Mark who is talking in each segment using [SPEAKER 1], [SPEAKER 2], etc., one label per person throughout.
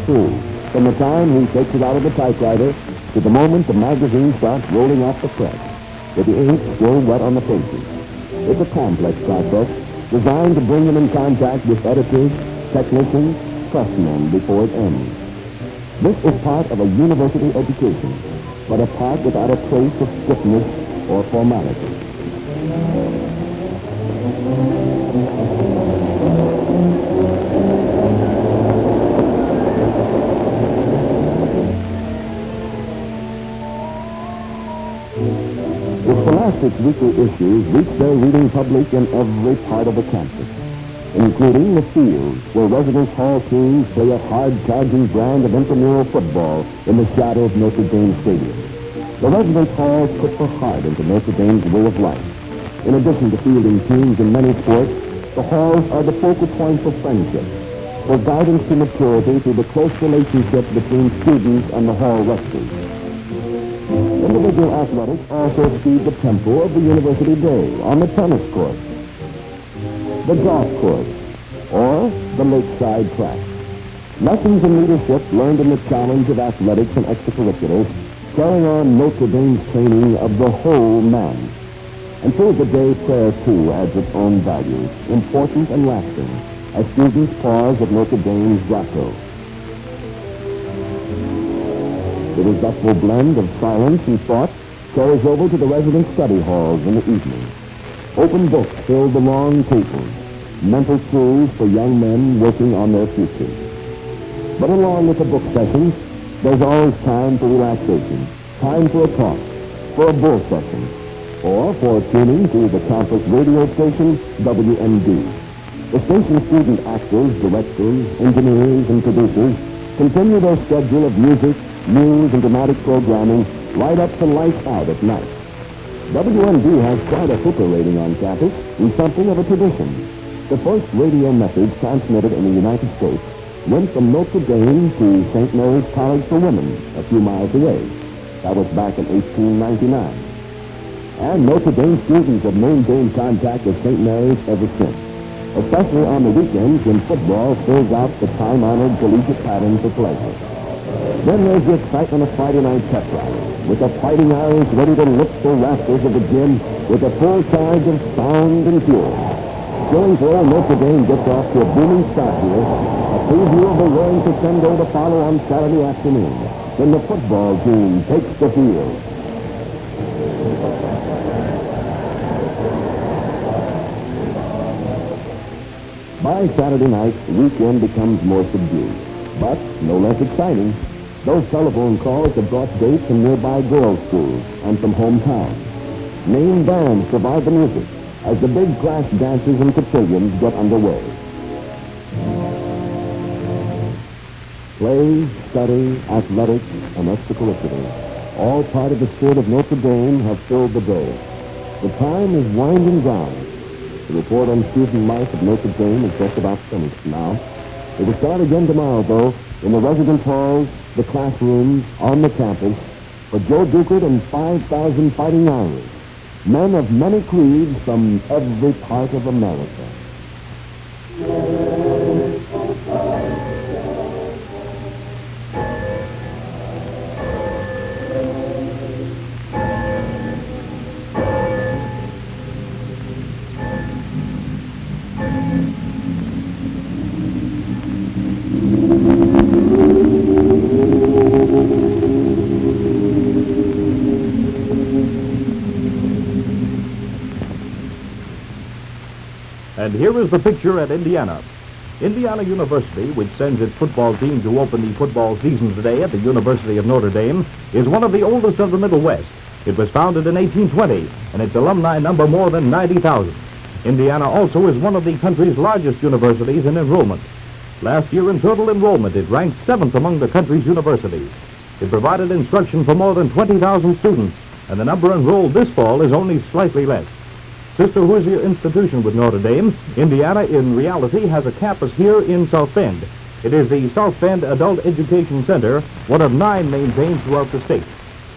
[SPEAKER 1] through, from the time he takes it out of the typewriter to the moment the magazine starts rolling off the press, with the ink still wet on the pages. It's a complex process designed to bring him in contact with editors, technicians, pressmen before it ends. This is part of a university education, but a part without a trace of stiffness or formality. The Scholastic's weekly issues reach their reading public in every part of the campus, including the fields where residence hall teams play a hard-charging brand of intramural football in the shadow of Notre Dame Stadium. The residence halls put their heart into Notre Dame's way of life. In addition to fielding teams in many sports, the halls are the focal points of friendship, for guidance to maturity through the close relationship between students and the hall rectors. Individual athletics also feed the tempo of the university day on the tennis court, the golf course, or the lakeside track. Lessons in leadership learned in the challenge of athletics and extracurriculars carry on Notre Dame's training of the whole man. And through the day, prayer, too, adds its own values, important and lasting, as students pause at Notre Dame's grotto. The respectful blend of silence and thought carries over to the resident study halls in the evening. Open books fill the long tables, mental tools for young men working on their futures. But along with the book sessions, there's always time for relaxation, time for a talk, for a bull session, or for tuning to the campus radio station, WMD. The station student actors, directors, engineers, and producers continue their schedule of music, news, and dramatic programming right up to lights out at night. WMD has quite a hooker rating on campus and something of a tradition. The first radio message transmitted in the United States went from Notre Dame to St. Mary's College for Women, a few miles away. That was back in 1899. And Notre Dame students have maintained contact with St. Mary's ever since, especially on the weekends when football fills out the time-honored collegiate pattern for pleasure. Then there's the excitement of Friday night pep rally, with the Fighting Irish ready to lift the rafters of the gym with a full charge of sound and fuel. Going for old Notre Dame gets off to a booming start here, a preview of the roaring crescendo to follow on Saturday afternoon, when the football team takes the field. By Saturday night, the weekend becomes more subdued, but no less exciting. Those telephone calls have brought dates from nearby girls' schools and from hometown. Name bands provide the music as the big class dances and cotillions get underway. Play, study, athletics, and extracurriculars, all part of the spirit of Notre Dame, have filled the day. The time is winding down. The report on student life at Notre Dame is just about finished now. It will start again tomorrow, though, in the residence halls, the classrooms, on the campus, for Joe Duquette and 5,000 Fighting Irish, men of many creeds from every part of America.
[SPEAKER 2] And here is the picture at Indiana. Indiana University, which sends its football team to open the football season today at the University of Notre Dame, is one of the oldest of the Middle West. It was founded in 1820, and its alumni number more than 90,000. Indiana also is one of the country's largest universities in enrollment. Last year in total enrollment, it ranked 7th among the country's universities. It provided instruction for more than 20,000 students, and the number enrolled this fall is only slightly less. Sister Hoosier institution with Notre Dame, Indiana in reality has a campus here in South Bend. It is the South Bend Adult Education Center, one of 9 maintained throughout the state.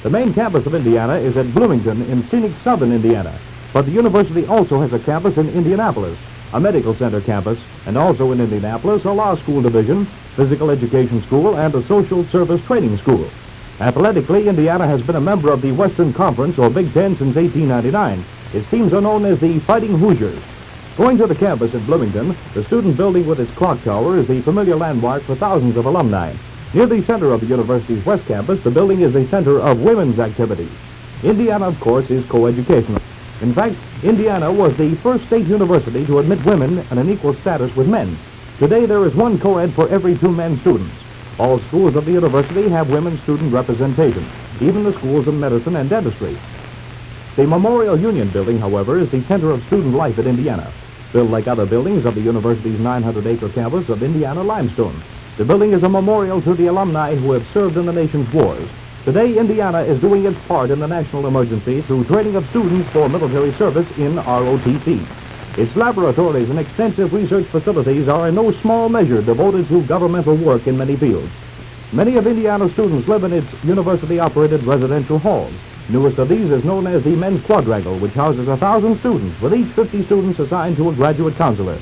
[SPEAKER 2] The main campus of Indiana is at Bloomington in scenic southern Indiana, but the university also has a campus in Indianapolis, a medical center campus, and also in Indianapolis, a law school division, physical education school, and a social service training school. Athletically, Indiana has been a member of the Western Conference, or Big Ten, since 1899. Its teams are known as the Fighting Hoosiers. Going to the campus in Bloomington, the student building with its clock tower is the familiar landmark for thousands of alumni. Near the center of the university's West Campus, the building is a center of women's activities. Indiana, of course, is coeducational. In fact, Indiana was the first state university to admit women in an equal status with men. Today, there is one co-ed for every 2 men students. All schools of the university have women's student representation, even the schools of medicine and dentistry. The Memorial Union Building, however, is the center of student life at Indiana. Built like other buildings of the university's 900-acre campus of Indiana limestone. The building is a memorial to the alumni who have served in the nation's wars. Today, Indiana is doing its part in the national emergency through training of students for military service in ROTC. Its laboratories and extensive research facilities are in no small measure devoted to governmental work in many fields. Many of Indiana's students live in its university-operated residential halls. Newest of these is known as the Men's Quadrangle, which houses 1,000 students, with each 50 students assigned to a graduate counselor.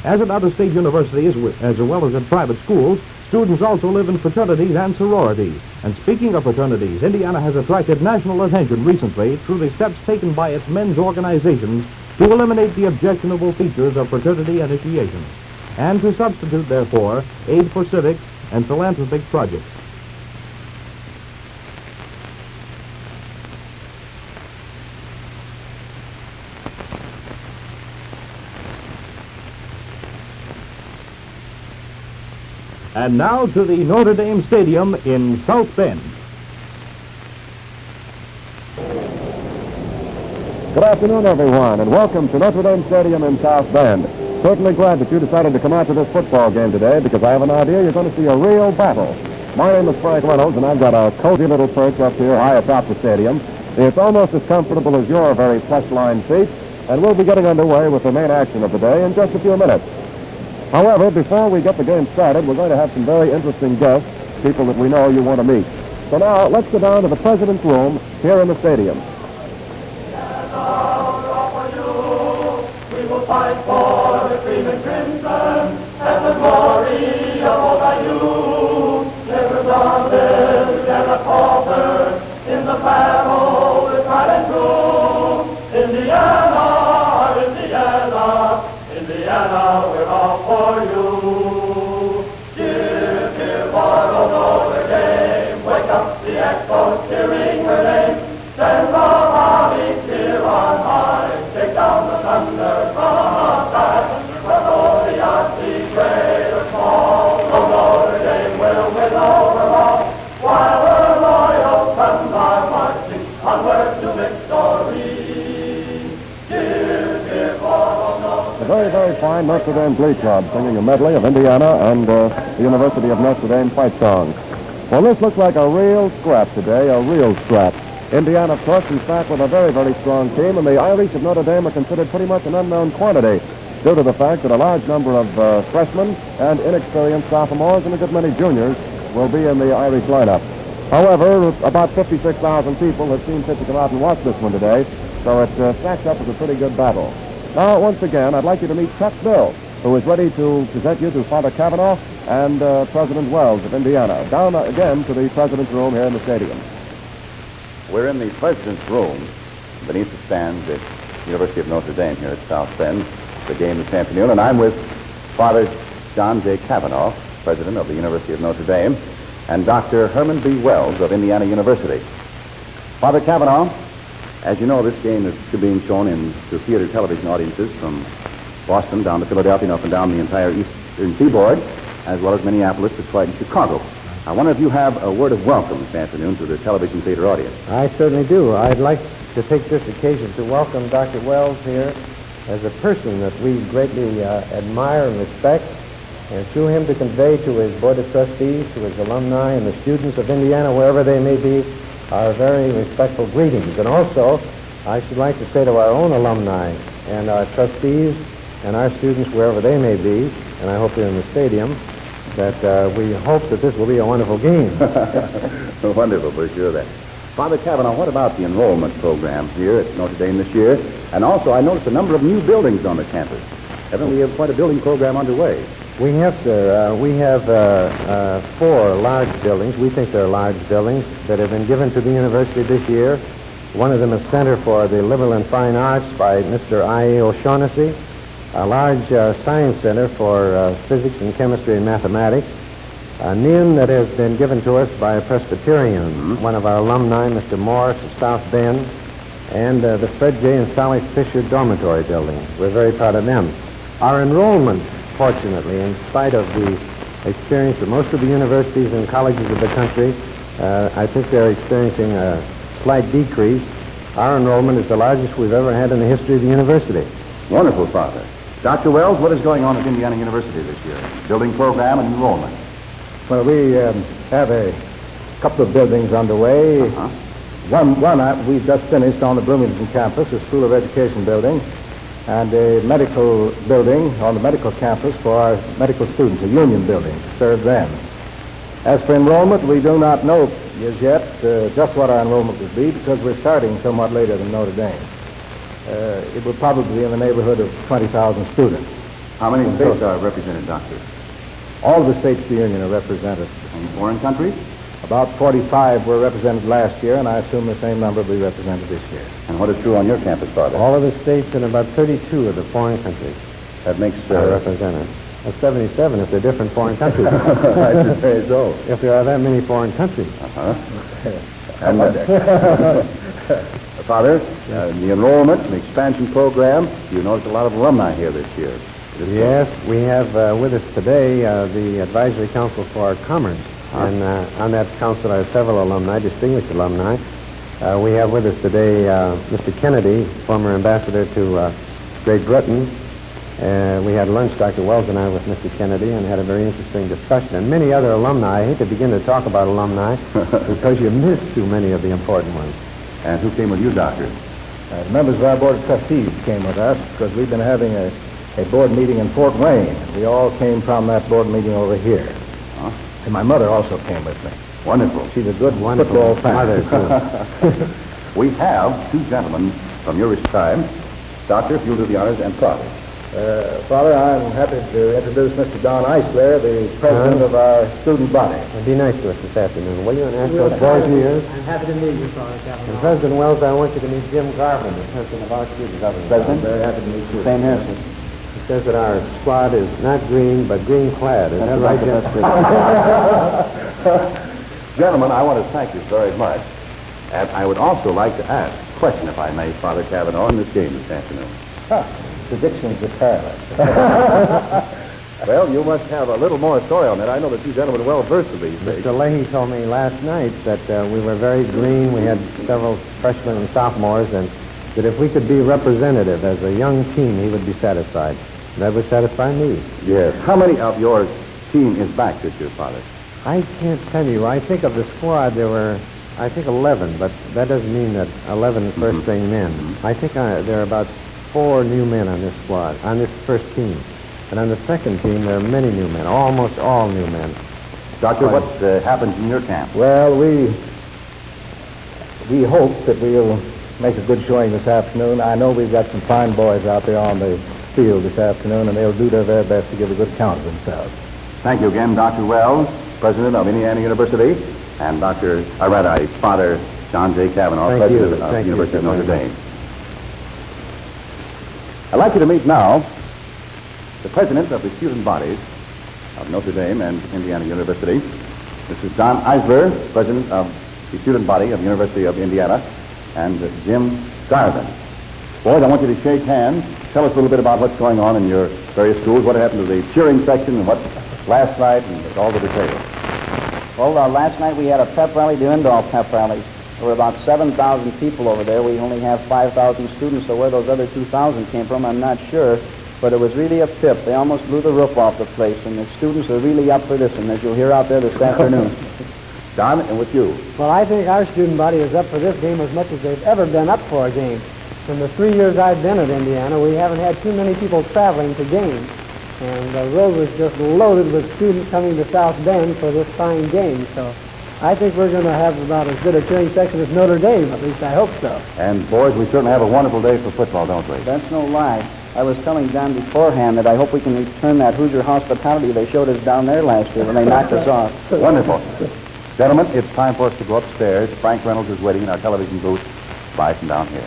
[SPEAKER 2] As at other state universities, as well as at private schools, students also live in fraternities and sororities. And speaking of fraternities, Indiana has attracted national attention recently through the steps taken by its men's organizations to eliminate the objectionable features of fraternity initiations, and to substitute, therefore, aid for civic and philanthropic projects. And now to the Notre Dame Stadium in South Bend.
[SPEAKER 1] Good afternoon, everyone, and welcome to Notre Dame Stadium in South Bend. Certainly glad that you decided to come out to this football game today, because I have an idea you're going to see a real battle. My name is Frank Reynolds, and I've got a cozy little perch up here high atop the stadium. It's almost as comfortable as your very plush-lined seat, and we'll be getting underway with the main action of the day in just a few minutes. However, before we get the game started, we're going to have some very interesting guests, people that we know you want to meet. So now, let's go down to the President's room here in the stadium.
[SPEAKER 3] We will fight for the cream and crimson and the glory of all thy youth. Never daunted, never falter, in the battle with pride and truth. Indiana, Indiana, Indiana, we're all for you. Cheer, cheer for old Notre Dame. Wake up the Expos, cheering her name. Send the army clear on high. Take down the thunder from the sky. Whether the odds be great or small, old Notre Dame will win over all. While her loyal sons are marching onward to victory. Cheer, cheer for old Notre Dame.
[SPEAKER 1] A very, very fine Notre Dame Glee Club singing a medley of Indiana and the University of Notre Dame fight songs. Well, this looks like a real scrap today, a real scrap. Indiana, of course, is back with a very, very strong team, and the Irish of Notre Dame are considered pretty much an unknown quantity due to the fact that a large number of freshmen and inexperienced sophomores and a good many juniors will be in the Irish lineup. However, about 56,000 people have seen fit to come out and watch this one today, so it stacks up as a pretty good battle. Now, once again, I'd like you to meet Chuck Bill, who is ready to present you to Father Kavanaugh and President Wells of Indiana. Down again to the President's room here in the stadium.
[SPEAKER 4] We're in the President's room beneath the stands at University of Notre Dame here at South Bend, the game this afternoon, and I'm with Father John J. Kavanaugh, President of the University of Notre Dame, and Dr. Herman B. Wells of Indiana University. Father Kavanaugh, as you know, this game is being shown to theater television audiences from Boston down to Philadelphia and up and down the entire eastern seaboard, as well as Minneapolis, Detroit, and Chicago. I wonder if you have a word of welcome this afternoon to the television theater audience.
[SPEAKER 5] I certainly do. I'd like to take this occasion to welcome Dr. Wells here as a person that we greatly admire and respect, and through him to convey to his Board of Trustees, to his alumni, and the students of Indiana, wherever they may be, our very respectful greetings. And also, I should like to say to our own alumni and our trustees and our students, wherever they may be, and I hope they're in the stadium, that we hope that this will be a wonderful game.
[SPEAKER 4] Wonderful, for sure that. Father Kavanaugh, what about the enrollment program here at Notre Dame this year? And also, I noticed a number of new buildings on the campus. Evidently, you have quite a building program underway.
[SPEAKER 5] We have, sir. We have 4 large buildings. We think they're large buildings that have been given to the university this year. One of them is Center for the Liberal and Fine Arts by Mr. I.A. O'Shaughnessy, a large science center for physics and chemistry and mathematics, a NIM that has been given to us by a Presbyterian, one of our alumni, Mr. Morris of South Bend, and the Fred J. and Sally Fisher Dormitory Building. We're very proud of them. Our enrollment, fortunately, in spite of the experience of most of the universities and colleges of the country, I think they're experiencing a slight decrease. Our enrollment is the largest we've ever had in the history of the university.
[SPEAKER 4] Wonderful, Father. Dr. Wells, what is going on at Indiana University this year? Building program and enrollment.
[SPEAKER 6] Well, we have a couple of buildings underway. One we just finished on the Bloomington campus, a School of Education building, and a medical building on the medical campus for our medical students, a union building to serve them. As for enrollment, we do not know as yet just what our enrollment will be because we're starting somewhat later than Notre Dame. It will probably be in the neighborhood of 20,000 students.
[SPEAKER 4] How many states are represented, Doctor?
[SPEAKER 6] All of the states of the Union are represented.
[SPEAKER 4] Any foreign countries?
[SPEAKER 6] About 45 were represented last year, and I assume the same number will be represented this year.
[SPEAKER 4] And what is true on your campus, Father?
[SPEAKER 5] All of the states and about 32 of the foreign countries
[SPEAKER 4] That makes
[SPEAKER 5] are represented. 77 if they're different foreign countries.
[SPEAKER 4] I should say so.
[SPEAKER 5] If there are that many foreign countries.
[SPEAKER 4] And, Father, the enrollment and expansion program, you notice a lot of alumni here this year.
[SPEAKER 5] Yes, we have with us today the Advisory Council for Commerce. And on that council are several alumni, distinguished alumni. We have with us today Mr. Kennedy, former ambassador to Great Britain. We had lunch, Dr. Wells and I, with Mr. Kennedy, and had a very interesting discussion. And many other alumni. I hate to begin to talk about alumni because you miss too many of the important ones.
[SPEAKER 4] And who came with you, Doctor?
[SPEAKER 6] The members of our Board of Trustees came with us because we've been having a board meeting in Fort Wayne. We all came from that board meeting over here. And my mother also came with me.
[SPEAKER 4] Wonderful.
[SPEAKER 6] She's a good football fan.
[SPEAKER 5] Mother, too.
[SPEAKER 4] We have 2 gentlemen from your time. Doctor, if you'll do the honors, and Father.
[SPEAKER 6] Father, I'm happy to introduce Mr. Don Eisler, the president of our student body.
[SPEAKER 5] Be nice to us this afternoon, will you? And ask those boys of yours.
[SPEAKER 7] I'm happy to meet you, Father Kavanaugh.
[SPEAKER 5] And President Wells, I want you to meet Jim Garvin, the president of our student government.
[SPEAKER 4] President?
[SPEAKER 6] Very happy to meet you.
[SPEAKER 5] Same here, sir. He says that our squad is not green, but green-clad. Is that right, Jim?
[SPEAKER 4] Gentlemen, I want to thank you very much. And I would also like to ask a question, if I may, Father Kavanaugh, in this game this afternoon.
[SPEAKER 6] Predictions are perilous.
[SPEAKER 4] Well, you must have a little more story on that. I know that you gentlemen are well versed in these things.
[SPEAKER 5] Mr. Leahy told me last night that we were very green. We had several freshmen and sophomores, and that if we could be representative as a young team, he would be satisfied. That would satisfy me.
[SPEAKER 4] Yes. How many of your team is back this year, Father?
[SPEAKER 5] I can't tell you. I think of the squad, there were, I think, 11, but that doesn't mean that 11 first-string men. I think there are about 4 new men on this squad, on this first team. And on the second team, there are many new men, almost all new men.
[SPEAKER 4] Doctor, what happens in your camp?
[SPEAKER 6] Well, we hope that we'll make a good showing this afternoon. I know we've got some fine boys out there on the field this afternoon, and they'll do their very best to give a good account of themselves.
[SPEAKER 4] Thank you again, Dr. Wells, president of Indiana University, and Father John J. Kavanaugh,
[SPEAKER 5] Thank
[SPEAKER 4] president
[SPEAKER 5] you.
[SPEAKER 4] of the
[SPEAKER 5] Thank you,
[SPEAKER 4] University of
[SPEAKER 5] sir.
[SPEAKER 4] Notre Dame. I'd like you to meet now the president of the student bodies of Notre Dame and Indiana University. This is Don Eisler, president of the student body of the University of Indiana, and Jim Garvin. Boys, I want you to shake hands. Tell us a little bit about what's going on in your various schools, what happened to the cheering section, and what last night, and all the details.
[SPEAKER 8] Well, last night we had a pep rally, the indoor pep rally. There were about 7,000 people over there. We only have 5,000 students, so where those other 2,000 came from, I'm not sure. But it was really a pip. They almost blew the roof off the place, and the students are really up for this, and as you'll hear out there this afternoon.
[SPEAKER 4] Don, and with you.
[SPEAKER 7] Well, I think our student body is up for this game as much as they've ever been up for a game. In the 3 years I've been at Indiana, we haven't had too many people traveling to games. And the road was just loaded with students coming to South Bend for this fine game. So I think we're going to have about as good a cheering section as Notre Dame, at least I hope so.
[SPEAKER 4] And boys, we certainly have a wonderful day for football, don't we?
[SPEAKER 8] That's no lie. I was telling John beforehand that I hope we can return that Hoosier hospitality they showed us down there last year when they knocked us off.
[SPEAKER 4] Wonderful. Gentlemen, it's time for us to go upstairs. Frank Reynolds is waiting in our television booth. Bye from down here.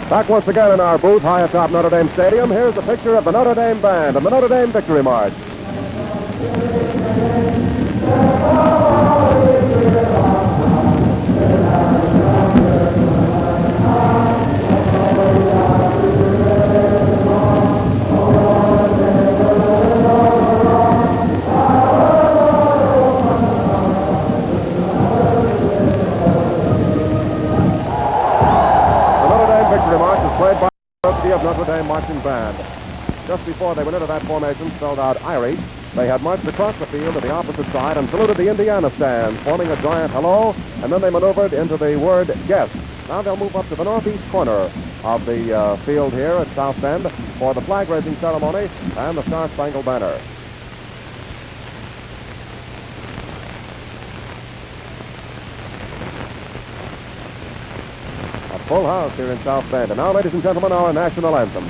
[SPEAKER 1] Back once again in our booth high atop Notre Dame Stadium, here's a picture of the Notre Dame Band and the Notre Dame Victory March. Played by the University of Notre Dame Marching Band. Just before they went into that formation spelled out Irish, they had marched across the field to the opposite side and saluted the Indiana stand, forming a giant hello, and then they maneuvered into the word guest. Now they'll move up to the northeast corner of the field here at South Bend for the flag-raising ceremony and the Star-Spangled Banner. Full house here in South Bend. And now, ladies and gentlemen, our national anthem.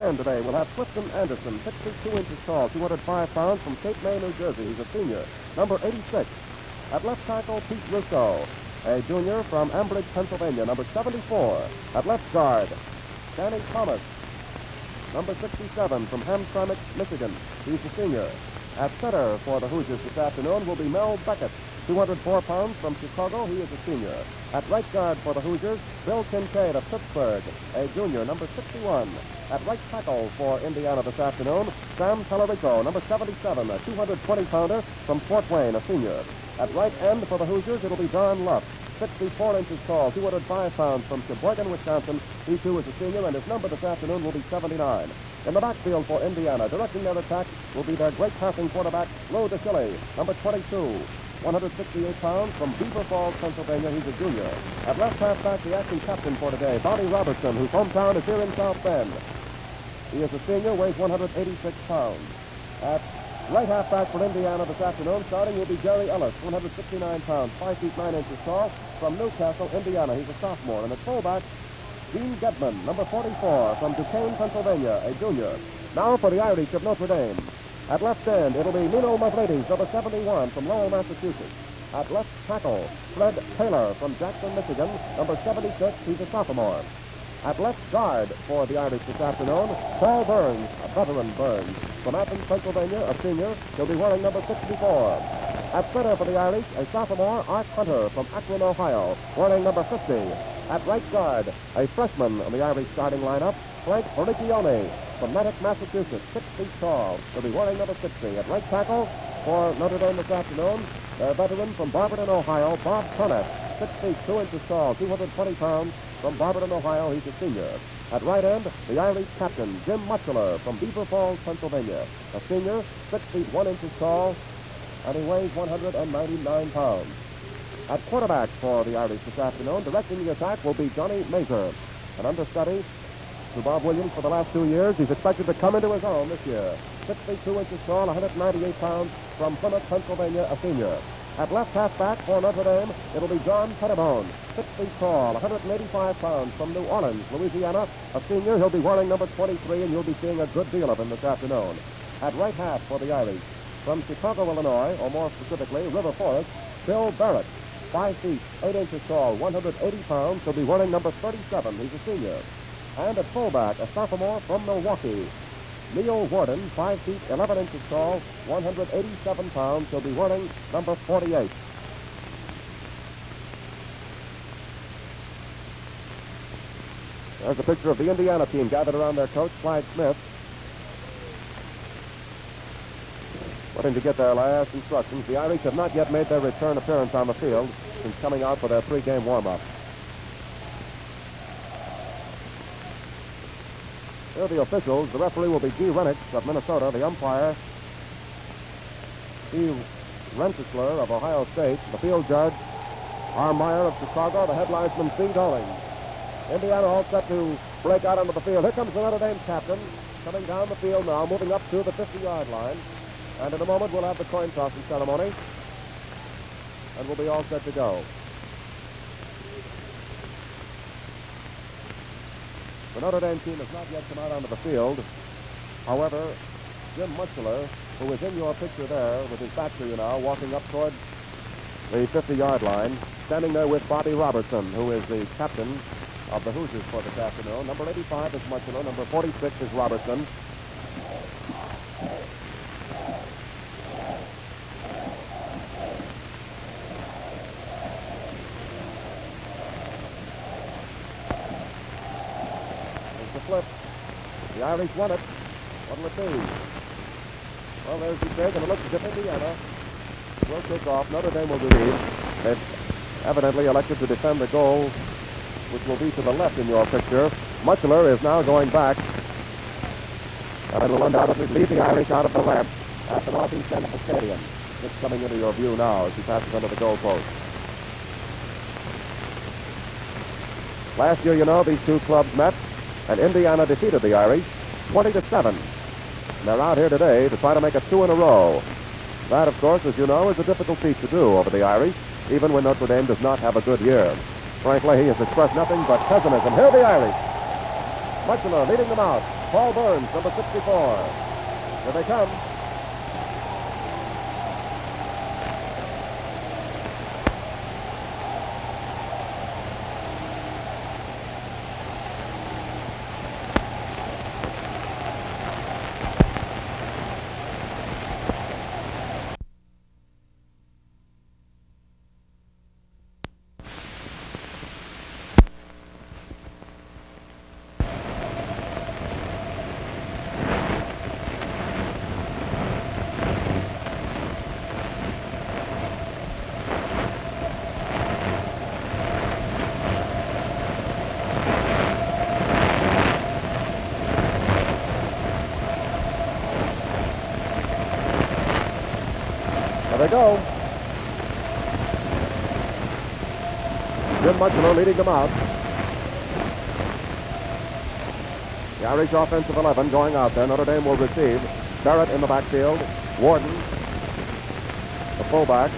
[SPEAKER 1] And today we'll have Clifton Anderson, 62 inches tall, 205 pounds, from Cape May, New Jersey. He's a senior. Number 86. At left tackle, Pete Russo, a junior from Ambridge, Pennsylvania. Number 74. At left guard, Danny Thomas, number 67, from Hamtramck, Michigan. He's a senior. At center for the Hoosiers this afternoon will be Mel Beckett, 204 pounds, from Chicago. He is a senior. At right guard for the Hoosiers, Bill Kincaid of Pittsburgh, a junior, number 61. At right tackle for Indiana this afternoon, Sam Tallarico, number 77, a 220-pounder from Fort Wayne, a senior. At right end for the Hoosiers, it'll be Don Luff, 64 inches tall, 205 pounds, from Sheboygan, Wisconsin. He, too, is a senior, and his number this afternoon will be 79. In the backfield for Indiana, directing their attack will be their great passing quarterback, Lou DeShilly, number 22, 168 pounds, from Beaver Falls, Pennsylvania. He's a junior. At left halfback, the acting captain for today, Bobby Robertson, whose hometown is here in South Bend. He is a senior, weighs 186 pounds. At right halfback for Indiana this afternoon, starting will be Jerry Ellis, 169 pounds, 5 feet 9 inches tall, from Newcastle, Indiana. He's a sophomore. And at fullback, Gene Gedman, number 44, from Duquesne, Pennsylvania, a junior. Now for the Irish of Notre Dame. At left end, it'll be Nino Mavlidis, number 71, from Lowell, Massachusetts. At left tackle, Fred Taylor from Jackson, Michigan, number 76. He's a sophomore. At left guard for the Irish this afternoon, Paul Burns, a veteran Burns, from Athens, Pennsylvania, a senior. He'll be wearing number 64. At center for the Irish, a sophomore, Art Hunter, from Akron, Ohio, wearing number 50. At right guard, a freshman on the Irish starting lineup, Frank Reynolds, from Natick, Massachusetts, 6 feet tall. He'll be wearing number 60. At right tackle for Notre Dame this afternoon, their veteran from Barberton, Ohio, Bob Cornett, 6 feet 2 inches tall, 220 pounds, from Barberton, Ohio. He's a senior. At right end, the Irish captain, Jim Mutchler, from Beaver Falls, Pennsylvania, a senior, 6 feet 1 inches tall, and he weighs 199 pounds. At quarterback for the Irish this afternoon, directing the attack will be Johnny Mazur, an understudy to Bob Williams for the last 2 years. He's expected to come into his own this year. 6 feet 2 inches tall, 198 pounds, from Plymouth, Pennsylvania, a senior. At left halfback for Notre Dame, it'll be John Pettibone, 6 feet tall, 185 pounds, from New Orleans, Louisiana, a senior. He'll be wearing number 23, and you'll be seeing a good deal of him this afternoon. At right half for the Irish, from Chicago, Illinois, or more specifically, River Forest, Bill Barrett, 5 feet 8 inches tall, 180 pounds. He'll be wearing number 37. He's a senior. And at fullback, a sophomore from Milwaukee, Neil Warden, 5 feet 11 inches tall, 187 pounds. He'll be wearing number 48. There's a picture of the Indiana team gathered around their coach, Clyde Smith, wanting to get their last instructions. The Irish have not yet made their return appearance on the field since coming out for their pregame warm-up. Here are the officials. The referee will be G. Rennick of Minnesota. The umpire, E. Rensselaer of Ohio State. The field judge, R. Meyer of Chicago. The head linesman, C. Doling. Indiana all set to break out onto the field. Here comes the Notre Dame captain coming down the field now, moving up to the 50-yard line. And in a moment, we'll have the coin tossing ceremony. And we'll be all set to go. The Notre Dame team has not yet come out onto the field. However, Jim Mutchler, who is in your picture there with his back to you now, walking up toward the 50-yard line, standing there with Bobby Robertson, who is the captain of the Hoosiers for this afternoon. Number 85 is Mutchler. Number 46 is Robertson. Flip. The Irish won it. What'll it be? Well, there's the kick, and it looks as if Indiana will kick off. Notre Dame will receive. They've evidently elected to defend the goal, which will be to the left in your picture. Mutchler is now going back. And it'll undoubtedly lead the Irish out of the left at the northeast end of the stadium. It's coming into your view now as he passes under the goal post. Last year, you know, these two clubs met, and Indiana defeated the Irish 20-7. And they're out here today to try to make it two in a row. That, of course, as you know, is a difficult feat to do over the Irish, even when Notre Dame does not have a good year. Frank Leahy has expressed nothing but pessimism. Here are the Irish. Mutchler leading them out. Paul Burns, number 64. Here they come. There they go. Jim Mutchler leading them out. The Irish offensive 11 going out there. Notre Dame will receive. Barrett in the backfield. Warden, the fullback.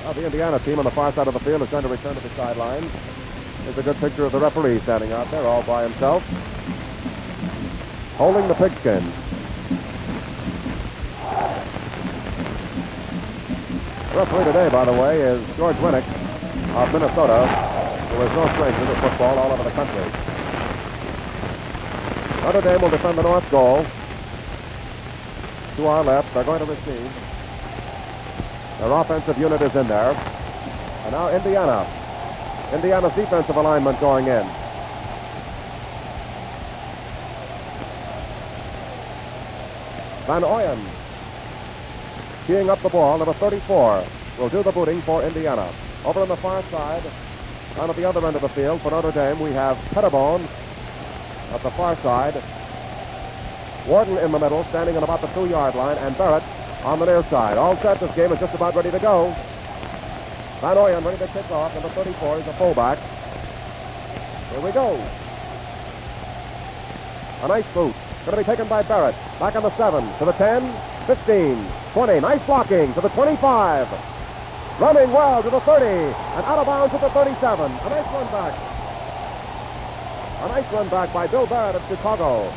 [SPEAKER 1] Now the Indiana team on the far side of the field is going to return to the sideline. Here's a good picture of the referee standing out there all by himself, holding the pigskin. The referee today, by the way, is George Rennick of Minnesota, who is no stranger to football all over the country. Notre Dame will defend the north goal. To our left, they're going to receive. Their offensive unit is in there. And now Indiana. Indiana's defensive alignment going in. Van Oyen teeing up the ball. Number 34 will do the booting for Indiana. Over on the far side, down at the other end of the field for Notre Dame, we have Pettibone at the far side. Warden in the middle, standing on about the 2-yard line, and Barrett on the near side. All set, this game is just about ready to go. Van Oyen ready to kick off. Number 34 is a fullback. Here we go. A nice boot. Going to be taken by Barrett. Back on the 7, to the 10, 15, 20. Nice blocking to the 25. Running well to the 30, and out of bounds at the 37. A nice run back. A nice run back by Bill Barrett of Chicago.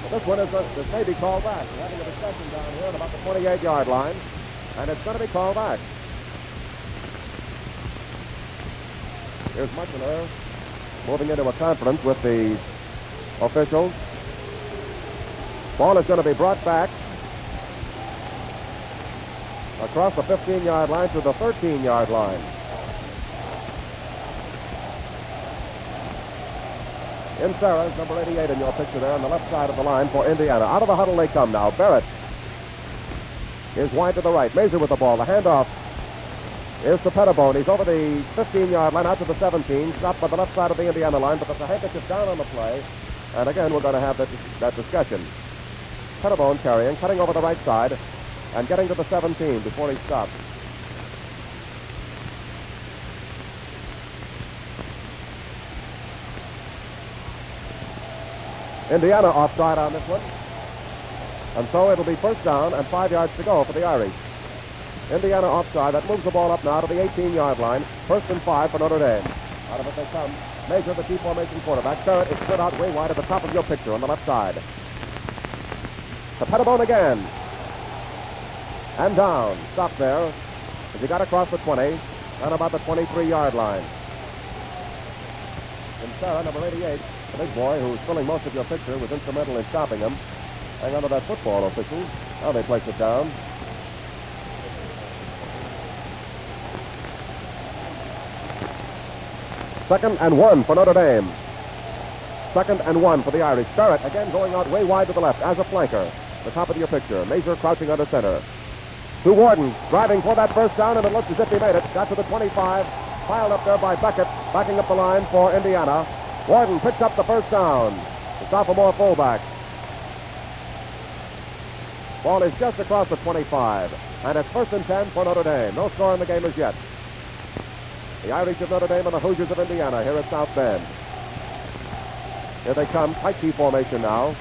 [SPEAKER 1] But this one this may be called back. We're having a discussion down here at about the 28-yard line, and it's going to be called back. Here's Mutchler moving into a conference with the officials. Ball is going to be brought back across the 15-yard line to the 13-yard line. In Sarah's, number 88 in your picture there on the left side of the line for Indiana. Out of the huddle they come now. Barrett is wide to the right. Mazur with the ball. The handoff
[SPEAKER 9] Here's the Pettibone. He's over the 15-yard line out to the 17, stopped by the left side of the Indiana line, but there's a handkerchief down on the play. And again, we're going to have that discussion. Pettibone carrying, cutting over the right side, and getting to the 17 before he stops. Indiana offside on this one. And so it'll be first down and 5 yards to go for the Irish. Indiana offside. That moves the ball up now to the 18-yard line. First and 5 for Notre Dame. Out of it they come. Major, the T-formation quarterback. Barrett is split out way wide at the top of your picture on the left side. To Pettibone again. And down. Stop there. As he got across the 20, down about the 23-yard line. And Sarah, number 88, the big boy who's filling most of your picture, was instrumental in stopping him. Hang on to that football, officials. Now they place it down. Second and 1 for Notre Dame. Second and 1 for the Irish. Barrett again going out way wide to the left as a flanker. The top of your picture. Mazur crouching under center. To Warden, driving for that first down, and it looks as if he made it. Got to the 25. Piled up there by Beckett, backing up the line for Indiana. Warden picks up the first down. The sophomore fullback. Ball is just across the 25. And it's first and 10 for Notre Dame. No score in the game as yet. The Irish of Notre Dame and the Hoosiers of Indiana here at South Bend. Here they come. Tight T formation now.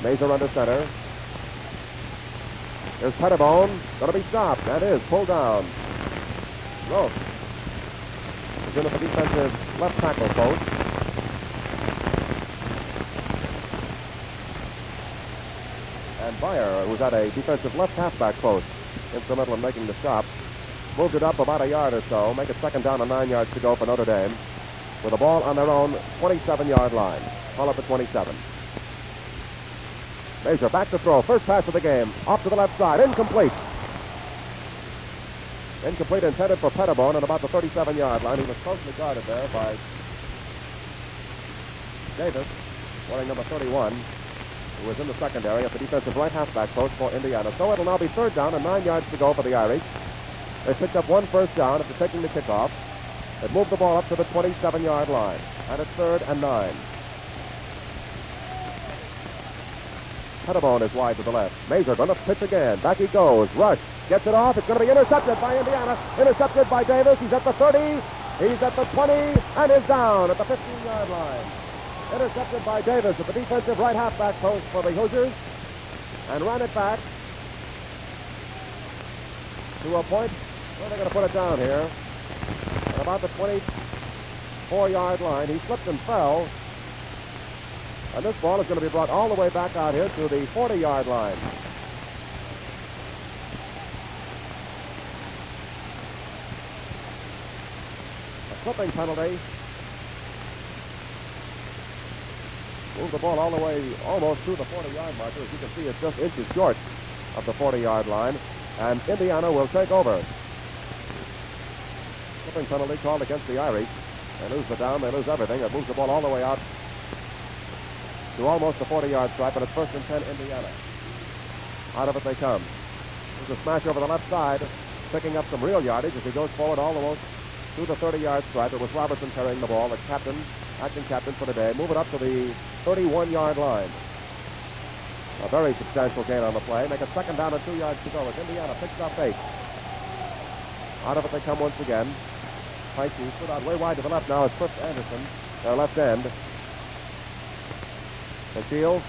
[SPEAKER 9] Mazur under center. Here's Pettibone. Going to be stopped. That is. Pulled down. Gross. He's in at the defensive left tackle post. And Beyer, who's at a defensive left halfback post, instrumental in making the stop. Moved it up about a yard or so. Make it second down and 9 yards to go for Notre Dame. With the ball on their own 27-yard line. Call up at 27. Mazur back to throw. First pass of the game. Off to the left side. Incomplete. Incomplete, intended for Pettibone at about the 37-yard line. He was closely guarded there by Davis, wearing number 31, who was in the secondary at the defensive right halfback post for Indiana. So it'll now be third down and 9 yards to go for the Irish. They picked up one first down after taking the kickoff. It moved the ball up to the 27-yard line. And it's third and 9. Pettibone is wide to the left. Mazur going to pitch again. Back he goes. Rush. Gets it off. It's going to be intercepted by Indiana. Intercepted by Davis. He's at the 30. He's at the 20. And is down at the 15-yard line. Intercepted by Davis at the defensive right halfback post for the Hoosiers. And ran it back to a point. Where they're going to put it down here. At about the 24-yard line. He slipped and fell. And this ball is going to be brought all the way back out here to the 40-yard line. A slipping penalty. Move the ball all the way almost to the 40-yard marker. As you can see, it's just inches short of the 40-yard line. And Indiana will take over. Slipping penalty called against the Irish. They lose the down, they lose everything. It moves the ball all the way out to almost the 40-yard stripe, and it's first and 10 Indiana. Out of it they come. There's a smash over the left side, picking up some real yardage as he goes forward almost to the 30-yard stripe. It was Robertson carrying the ball, the captain, acting captain for the day. Move it up to the 31-yard line. A very substantial gain on the play. Make it second down and 2 yards to go as Indiana picks up 8. Out of it they come once again. Pikey stood out way wide to the left now. It's Fritz Anderson, their left end. And Shields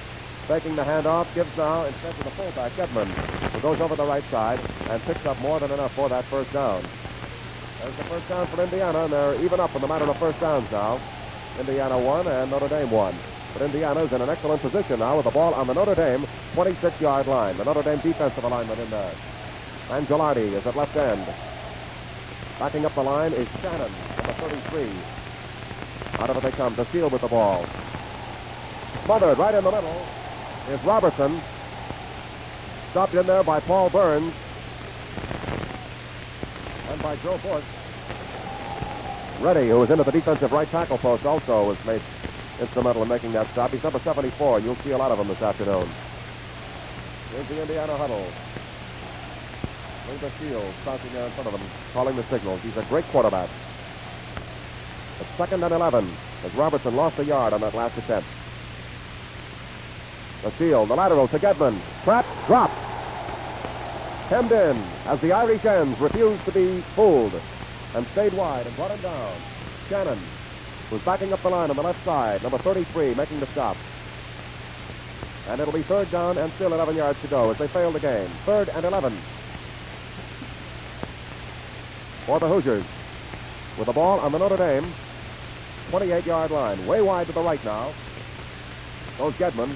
[SPEAKER 9] taking the handoff, gives now instead to the fullback, Edmund, who goes over the right side and picks up more than enough for that first down. There's the first down for Indiana, and they're even up in the matter of first downs now. Indiana 1 and Notre Dame 1. But Indiana's in an excellent position now with the ball on the Notre Dame 26-yard line. The Notre Dame defensive alignment in there. And Gilardi is at left end. Backing up the line is Shannon, number 33. Out of it they come. DeSeal with the ball. Smothered right in the middle is Robertson. Stopped in there by Paul Burns. And by Joe Bush. Reddy, who was into the defensive right tackle post, also was made instrumental in making that stop. He's number 74. You'll see a lot of them this afternoon. Here's the Indiana huddle. There's the Shield crouching there in front of them, calling the signals. He's a great quarterback. It's 2nd and 11 as Robertson lost a yard on that last attempt. The Shield, the lateral to Gedman. Trap, drop. Hemmed in as the Irish ends refused to be fooled and stayed wide and brought him down. Shannon was backing up the line on the left side. Number 33 making the stop. And it'll be 3rd down and still 11 yards to go as they fail the game. 3rd and 11 for the Hoosiers. With the ball on the Notre Dame 28-yard line. Way wide to the right now. Goes Gedman.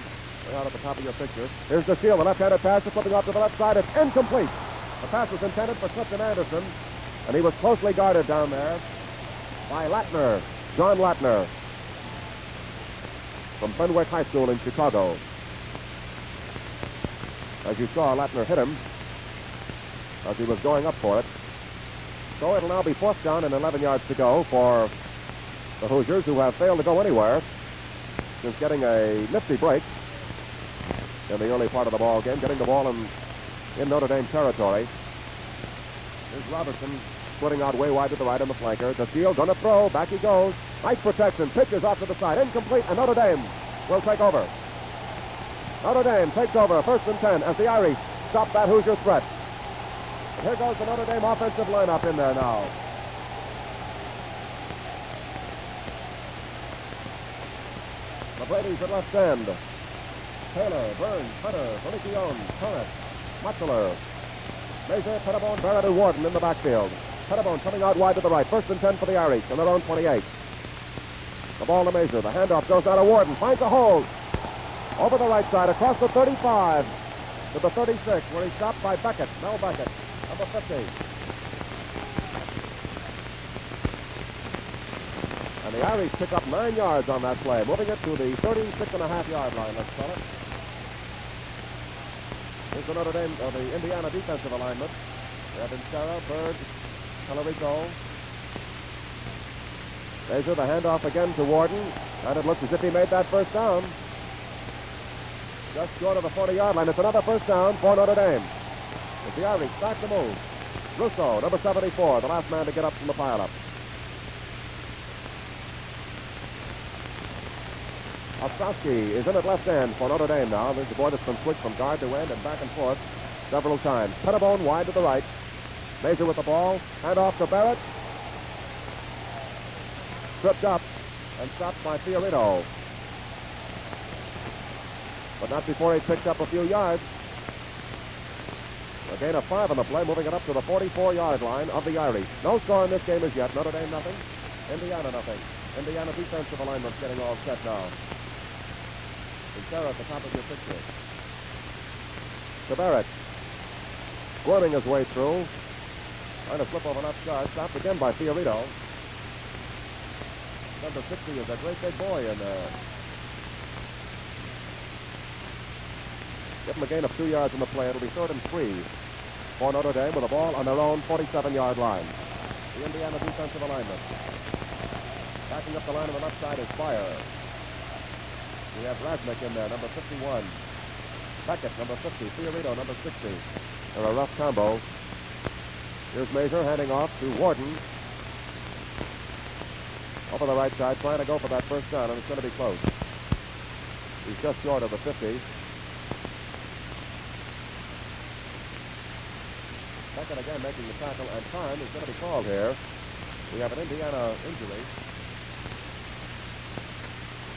[SPEAKER 9] Way out at the top of your picture. Here's the Shield. The left-handed pass is flipping off to the left side. It's incomplete. The pass was intended for Clifton Anderson, and he was closely guarded down there by Latner, John Latner, from Fenwick High School in Chicago. As you saw, Latner hit him as he was going up for it. So it'll now be 4th down and 11 yards to go for the Hoosiers, who have failed to go anywhere since getting a nifty break in the early part of the ball game, getting the ball in Notre Dame territory. Here's Robertson splitting out way wide to the right on the flanker. The Shield going to throw. Back he goes. Nice protection. Pitches off to the side. Incomplete, and Notre Dame will take over. Notre Dame takes over 1st and 10 as the Irish stop that Hoosier threat. And here goes the Notre Dame offensive lineup in there now. The Brady's at left end. Taylor, Burns, Hunter, Felicione, Torres, Mutzeler, Major, Pettibone, Barrett, and Warden in the backfield. Pettibone coming out wide to the right. 1st and 10 for the Irish on their own 28. The ball to Major. The handoff goes out to Warden. Finds a hole. Over the right side, across the 35 to the 36, where he's stopped by Beckett. Mel Beckett, number 50. And the Irish pick up 9 yards on that play, moving it to the 36.5-yard line, let's call it. Here's the Notre Dame, or the Indiana defensive alignment. We have Insera, Bird, Talarico. Major, the handoff again to Warden, and it looks as if he made that 1st down. Just short of the 40-yard line. It's another 1st down for Notre Dame. As the Irish start to move. Russo, number 74, the last man to get up from the pileup. Ostrowski is in at left end for Notre Dame now. There's the boy that's been switched from guard to end and back and forth several times. Pettibone wide to the right. Major with the ball. Hand off to Barrett. Tripped up and stopped by Fiorito. But not before he picked up a few yards. A gain of 5 on the play, moving it up to the 44-yard line of the Irish. No score in this game as yet. Notre Dame nothing. Indiana nothing. Indiana defensive alignment's getting all set now. Insera at the top of your picture. To Barrett. Squirming his way through. Trying to flip over an upstart. Stopped again by Fiorito. Number 60 is a great big boy in there. Give them a gain of 2 yards in the play. It'll be 3rd and 3 for Notre Dame with the ball on their own 47-yard line. The Indiana defensive alignment. Backing up the line on the left side is Fire. We have Rasnick in there, number 51. Beckett, number 50. Fiorito, number 60. They're a rough combo. Here's Major handing off to Warden. Over the right side, trying to go for that 1st down, and it's going to be close. He's just short of the 50. Beckett again making the tackle, and time is going to be called here. We have an Indiana injury.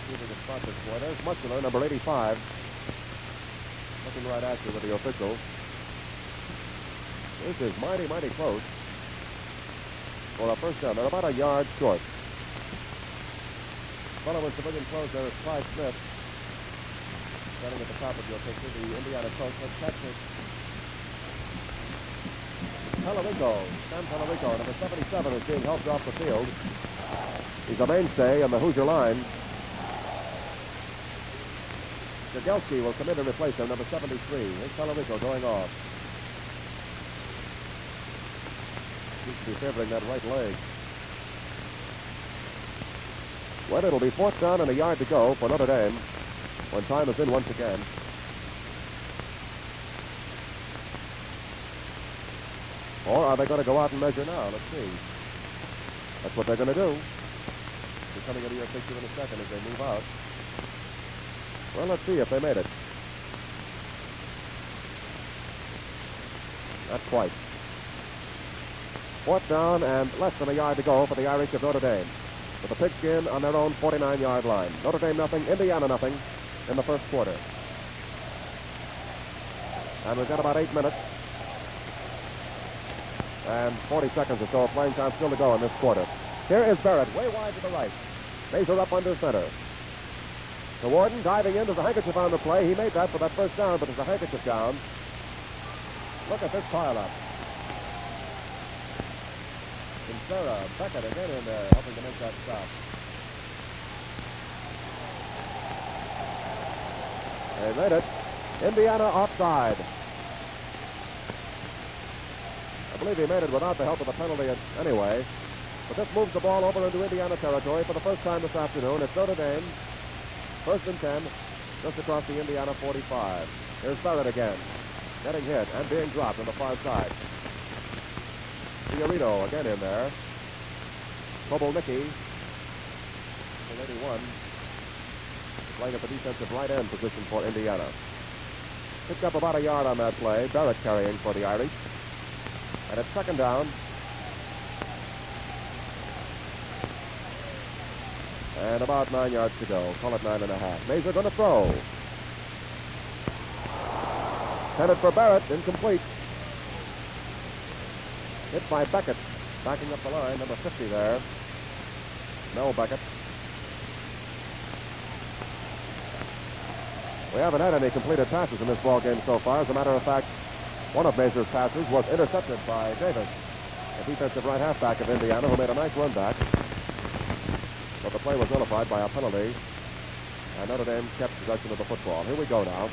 [SPEAKER 9] See if we can spot this boy. There's Mutzeler, number 85. Looking right at you with the officials. This is mighty, mighty close for a 1st down. They're about a yard short. Fellow in civilian clothes there is Clyde Smith. Standing at the top of your picture, the Indiana coach. Let's catch it. Talarico, Sam Talarico, number 77, is being helped off the field. He's a mainstay on the Hoosier line. Jagelski will come in and replace him, number 73. Here's Talarico going off. Seems to be favoring that right leg. Well, it'll be 4th down and a yard to go for Notre Dame when time is in once again. Or are they going to go out and measure now? Let's see. That's what they're going to do. We're coming into your picture in a second as they move out. Well, let's see if they made it. Not quite. 4th down and less than a yard to go for the Irish of Notre Dame. With the pigskin on their own 49-yard line. Notre Dame nothing, Indiana nothing in the first quarter. And we've got about 8 minutes and 40 seconds or so of playing time still to go in this quarter. Here is Barrett, way wide to the right. Mazer up under center. The Warden diving in. There's a handkerchief on the play. He made that for that first down, but there's a handkerchief down. Look at this pile-up. Sincera, Beckett again in there, helping to make that stop. They made it. Indiana offside. I believe he made it without the help of the penalty anyway. But this moves the ball over into Indiana territory for the first time this afternoon. It's Notre Dame. 1st and 10, just across the Indiana 45. Here's Barrett again, getting hit and being dropped on the far side. Fiorito again in there. Kobelnicki, 81, playing at the defensive right end position for Indiana. Picked up about a yard on that play. Barrett carrying for the Irish. And it's 2nd down. And about 9 yards to go. Call it 9.5. Mazer going to throw. Headed for Barrett. Incomplete. Hit by Beckett. Backing up the line. Number 50 there. Mel Beckett. We haven't had any completed passes in this ball game so far. As a matter of fact, one of Mazer's passes was intercepted by Davis, the defensive right halfback of Indiana, who made a nice run back. But the play was nullified by a penalty, and Notre Dame kept possession of the football. Here we go now.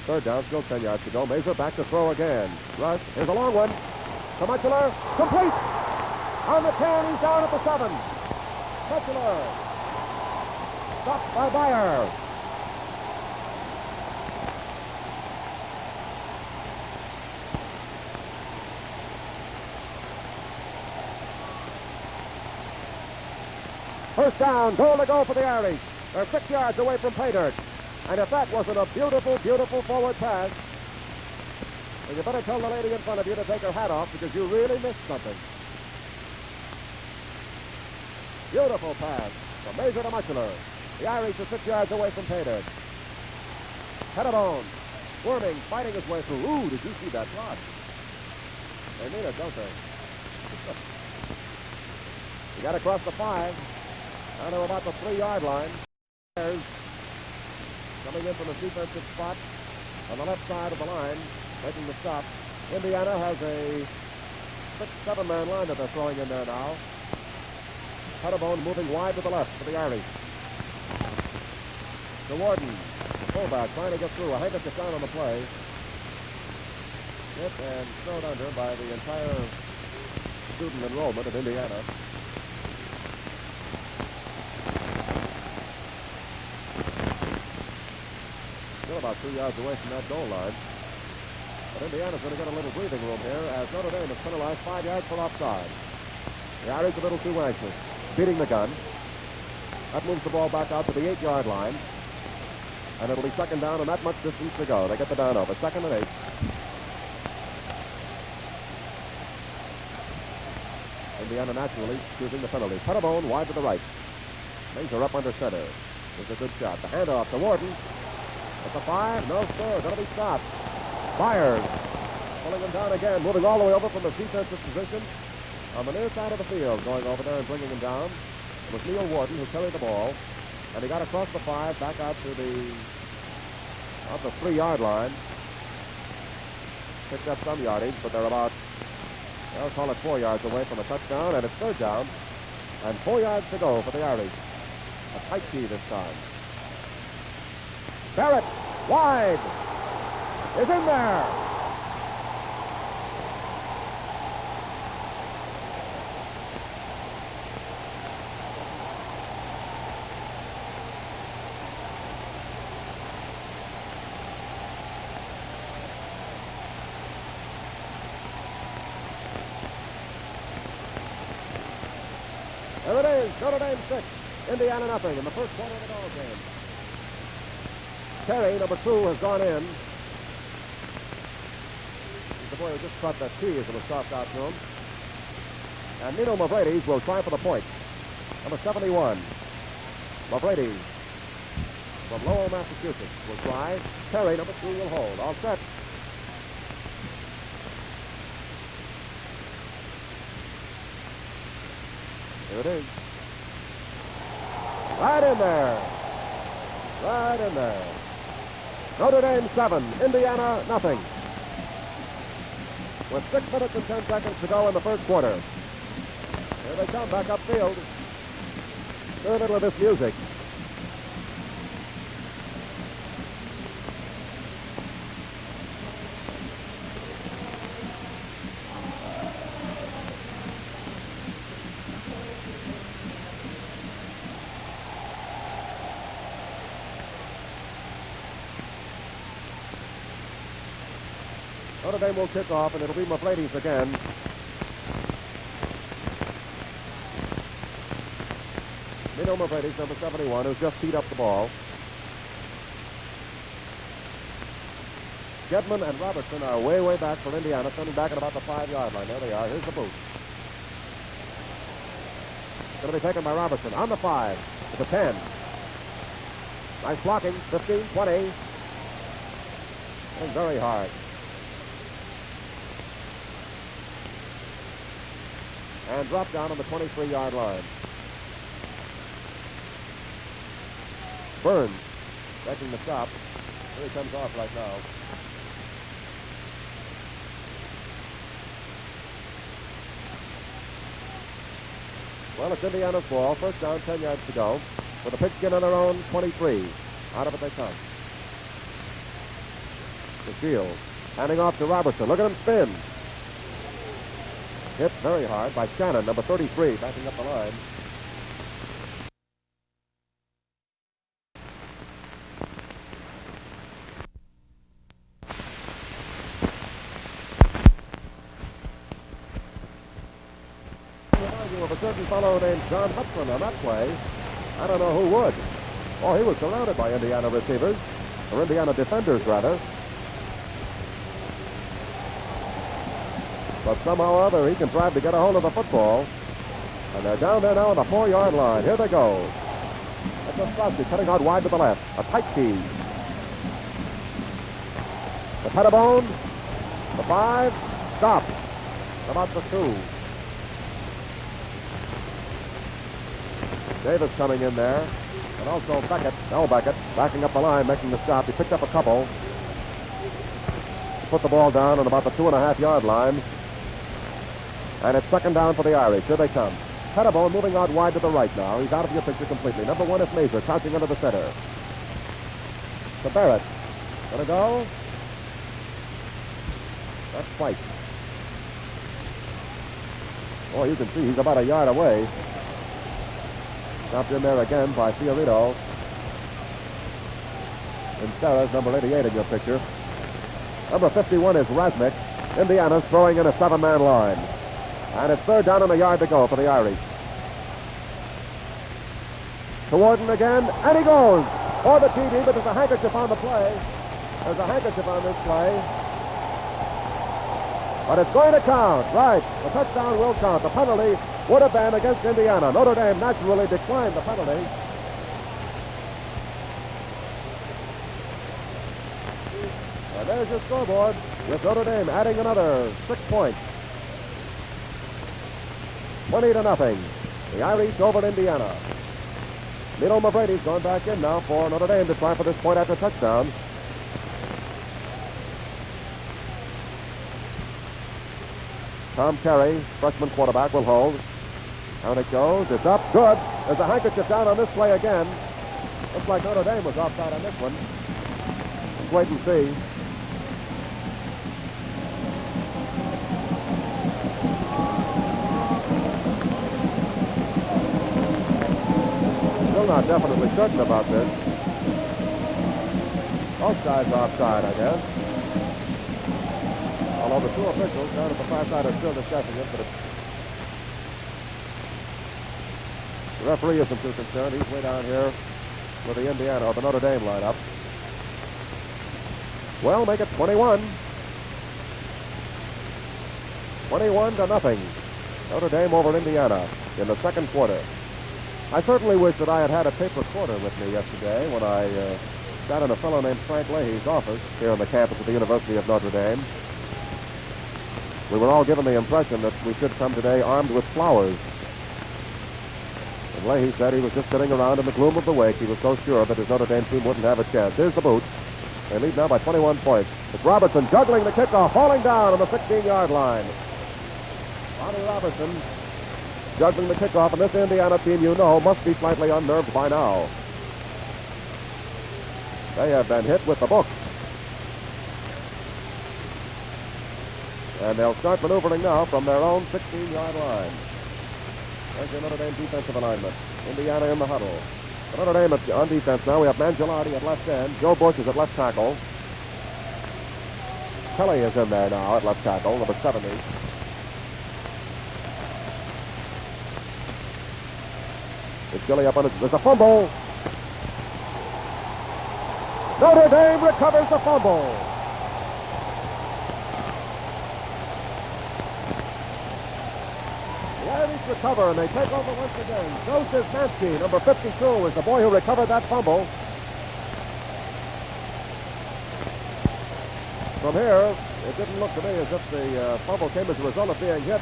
[SPEAKER 9] 3rd down, still 10 yards to go. Mazer back to throw again. Rush, here's a long one. Comanchular, complete! On the 10, he's down at the 7. Comanchular. Stopped by Beyer. First down, goal to go for the Irish. They're 6 yards away from pay dirt. And if that wasn't a beautiful, beautiful forward pass, then you better tell the lady in front of you to take her hat off because you really missed something. Beautiful pass from Mazer to Muchler. The Irish are 6 yards away from pay dirt. Pettibone, squirming, fighting his way through. Ooh, did you see that block? They mean it, don't they? He got across the 5. Down to about the 3-yard line. There's coming in from the defensive spot on the left side of the line, making the stop. Indiana has a 6-7-man line that they're throwing in there now. Pettibone moving wide to the left for the Irish. The Warden, fullback, trying to get through. A handkerchief down on the play. Hit and thrown under by the entire student enrollment of Indiana. Still about 2 yards away from that goal line. But Indiana's going to get a little breathing room here as Notre Dame is penalized 5 yards for offside. The Irish a little too anxious, beating the gun. That moves the ball back out to the 8-yard line. And it'll be 2nd down and that much distance to go. They get the down over. 2nd and 8. Indiana naturally choosing the penalty. Pettibone wide to the right. Mazer up under center. There's a good shot. The handoff to Warden. At the 5, no sir, going to be stopped. Byers pulling him down again, moving all the way over from the defensive position on the near side of the field, going over there and bringing him down. It was Neil Warden who carried the ball, and he got across the 5, back out to the 3-yard line. Picked up some yardage, but they're about, I'll call it 4 yards away from a touchdown, and it's 3rd down, and 4 yards to go for the Irish. A tight key this time. Barrett, wide, is in there. There it is. Notre Dame 6, Indiana nothing in the first quarter of the ball game. Terry, number 2, has gone in. He's the boy who just caught that cheese that was tossed out to him. And Nino Mavrides will try for the point. Number 71. Mavrides from Lowell, Massachusetts will try. Terry, number 2, will hold. All set. Here it is. Right in there. Right in there. Notre Dame 7, Indiana nothing. With 6 minutes and 10 seconds to go in the first quarter. Here they come back upfield. In the middle of this music. Notre Dame will kick off, and it'll be Mavrides again. Nino Mavrides, number 71, who's just teed up the ball. Gedman and Robertson are way back for Indiana, sending back at about the 5-yard line. There they are. Here's the boot. Going to be taken by Robertson on the 5 to the 10. Nice blocking. 15, 20. And very hard. And drop down on the 23-yard line. Burns making the stop. Here he comes off right now. Well, it's Indiana's ball. First down, 10 yards to go. With a pigskin on their own 23. Out of it they come. The Shields handing off to Robertson. Look at him spin. Hit very hard by Shannon, number 33, backing up the line. Of a certain fellow named John Hudson on that play. I don't know who would. Oh, he was surrounded by Indiana receivers, or Indiana defenders, rather. But somehow or other, he contrived to get a hold of the football. And they're down there now on the 4-yard line. Here they go. That's Ostrowski cutting out wide to the left. A tight tease. The Pettibone. The 5. Stop. About the 2. Davis coming in there. And also Beckett, Mel Beckett, backing up the line, making the stop. He picked up a couple. Put the ball down on about the 2.5-yard line. And it's second down for the Irish. Here they come. Pettibone moving out wide to the right now. He's out of your picture completely. Number 1 is Mazur, crouching under the center. To Barrett. Gonna go. That's White. Oh, you can see he's about a yard away. Stopped in there again by Fiorito. And Sarah's number 88 in your picture. Number 51 is Rasnick. Indiana's throwing in a 7-man line. And it's third down and a yard to go for the Irish. To Warden again, and he goes for the TD, but there's a handkerchief on the play. There's a handkerchief on this play. But it's going to count, right. The touchdown will count. The penalty would have been against Indiana. Notre Dame naturally declined the penalty. And there's your scoreboard with Notre Dame adding another 6 points. 20-0. The Irish over Indiana. Nino Mavrides going back in now for Notre Dame to try for this point after touchdown. Tom Terry, freshman quarterback, will hold. Down it goes. It's up. Good. There's a handkerchief down on this play again. Looks like Notre Dame was offside on this one. Let's wait and see. Still not definitely certain about this. Both sides offside, I guess. Although the two officials down at the far side are still discussing it, but The referee isn't too concerned. He's way down here with the Indiana or the Notre Dame lineup. Well, make it 21. 21-0. Notre Dame over Indiana in the second quarter. I certainly wish that I had had a tape recorder with me yesterday when I sat in a fellow named Frank Leahy's office here on the campus of the University of Notre Dame. We were all given the impression that we should come today armed with flowers. And Leahy said he was just sitting around in the gloom of the wake. He was so sure that his Notre Dame team wouldn't have a chance. Here's the boot. They lead now by 21 points. It's Robertson juggling the kickoff, falling down on the 16-yard line. Bonnie Robertson juggling the kickoff, and this Indiana team, you know, must be slightly unnerved by now. They have been hit with the book. And they'll start maneuvering now from their own 16-yard line. There's your Notre Dame defensive alignment. Indiana in the huddle. For Notre Dame on defense now. We have Mangialotti at left end. Joe Bush is at left tackle. Kelly is in there now at left tackle, number 70. It's Gilly up on it. There's a fumble. Notre Dame recovers the fumble. The Irish recover, and they take over once again. Joseph Mansky, number 52, is the boy who recovered that fumble. From here, it didn't look to me as if the fumble came as a result of being hit.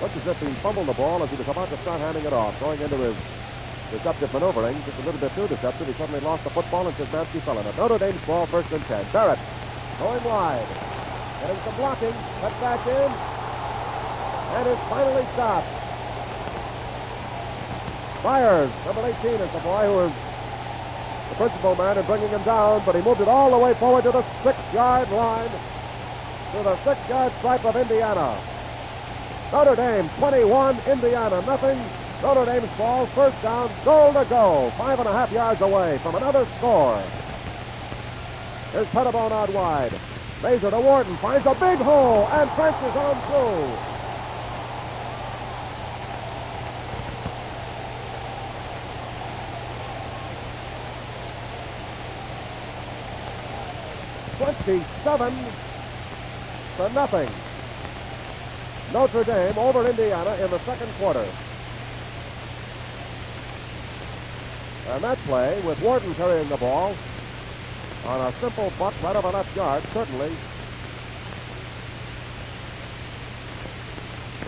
[SPEAKER 9] Looked as if he fumbled the ball as he was about to start handing it off, going into his deceptive maneuvering, just a little bit too deceptive. He suddenly lost the football and Szymanski fell in it. Notre Dame's ball, 1st and 10. Barrett going wide. Getting some blocking. Cut back in. And is finally stopped. Byers, number 18, is the boy who is the principal man in bringing him down, but he moved it all the way forward to the 6-yard line, to the 6-yard stripe of Indiana. Notre Dame 21, Indiana nothing. Notre Dame's ball, 1st down, goal to go. 5.5 yards away from another score. Here's Pettibone out wide. Razor to Warden, finds a big hole, and trenches on through. $27-0. Notre Dame over Indiana in the second quarter. And that play, with Warden carrying the ball on a simple butt right over left guard, certainly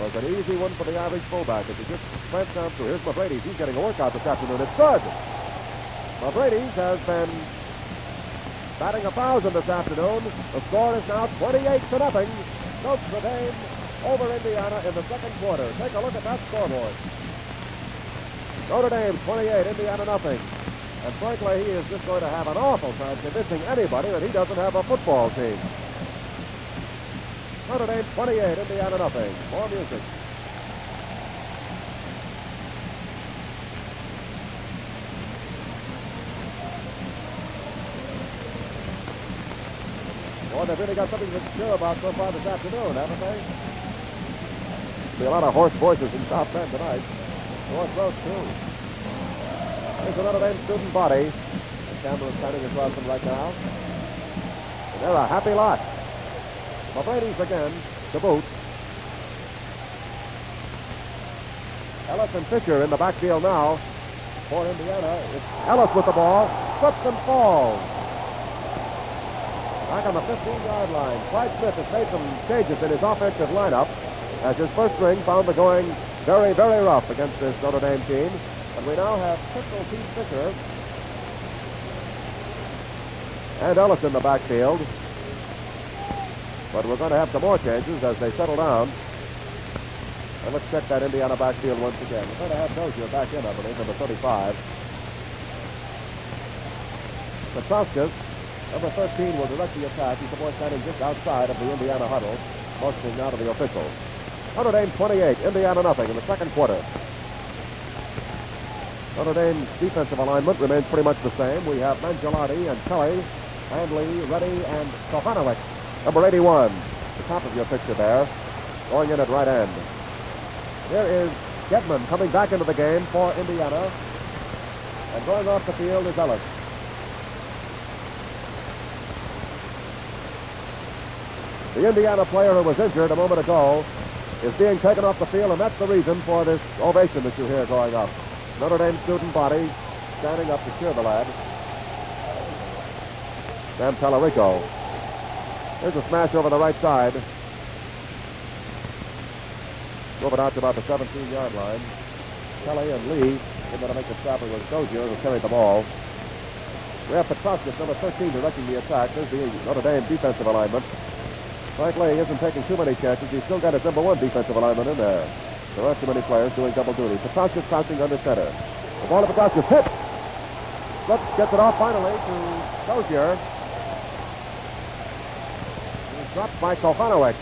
[SPEAKER 9] was an easy one for the Irish fullback as he just went down through. Here's Mavridis. He's getting a workout this afternoon. It's good. Mavridis has been batting 1,000 this afternoon. The score is now 28-0. Notre Dame over Indiana in the second quarter. Take a look at that scoreboard. Notre Dame 28, Indiana nothing. And frankly, he is just going to have an awful time convincing anybody that he doesn't have a football team. Notre Dame 28, Indiana nothing. More music. Boy, they've really got something to be sure about so far this afternoon, haven't they? There'll be a lot of hoarse voices in South Bend tonight. North Road, too. There's a Notre Dame student body. The camera's standing across them right now. And they're a happy lot. Mavridis again to boot. Ellis and Fisher in the backfield now for Indiana. It's Ellis with the ball. Slips and falls. Back on the 15-yard line. Clyde Smith has made some changes in his offensive lineup as his first string found the going very, very rough against this Notre Dame team. And we now have Pistol Pete Fisher and Ellis in the backfield. But we're going to have some more changes as they settle down. And let's check that Indiana backfield once again. We're going to have Dozier back in, I believe, number 35. Kasauskas, number 13, will direct the attack. He's the boy standing just outside of the Indiana huddle, motioning now to the officials. Notre Dame 28, Indiana nothing in the second quarter. Notre Dame's defensive alignment remains pretty much the same. We have Mangialotti and Kelly, Handley, Reddy, and Stefanovic. Number 81, the top of your picture there, going in at right end. Here is Gedman coming back into the game for Indiana. And going off the field is Ellis. The Indiana player who was injured a moment ago is being taken off the field, and that's the reason for this ovation that you hear going up. Notre Dame student body standing up to cheer the lad. Sam Tallarico. There's a smash over the right side. Move it out to about the 17-yard line. Kelly and Lee in there to make the stop. It was Dozier who carried the ball. We have Petroskas, number 13, directing the attack. There's the Notre Dame defensive alignment. Frank Lee isn't taking too many chances. He's still got his number 1 defensive alignment in there. There aren't too many players doing double duty. Petroskas crouching under center. The ball to Petroskas. Hit! Brooks gets it off finally to Dozier. He's dropped by Kohanovic.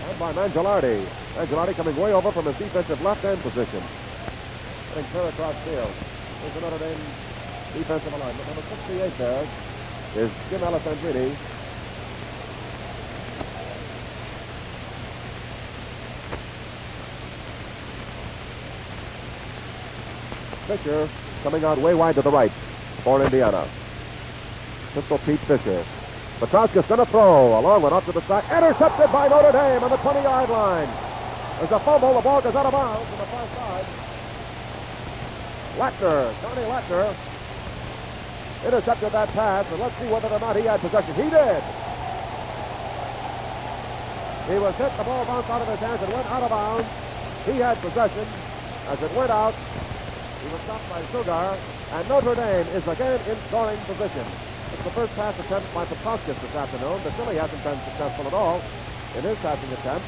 [SPEAKER 9] And by Mangialardi. Mangialardi coming way over from his defensive left end position. Getting clear across field. There's the Notre Dame defensive alignment. Number 68 there is Jim Alessandrini. Fisher coming out way wide to the right for Indiana. Pistol Pete Fisher. Petroskas going to throw. A long one up to the side. Intercepted by Notre Dame on the 20-yard line. There's a fumble. The ball goes out of bounds on the far side. Lackner, Johnny Lackner, intercepted that pass, and let's see whether or not he had possession. He did. He was hit. The ball bounced out of his hands and went out of bounds. He had possession. As it went out, he was stopped by Sugar, and Notre Dame is again in scoring position. It's the first pass attempt by Petroskas this afternoon. Vasily hasn't been successful at all in his passing attempt.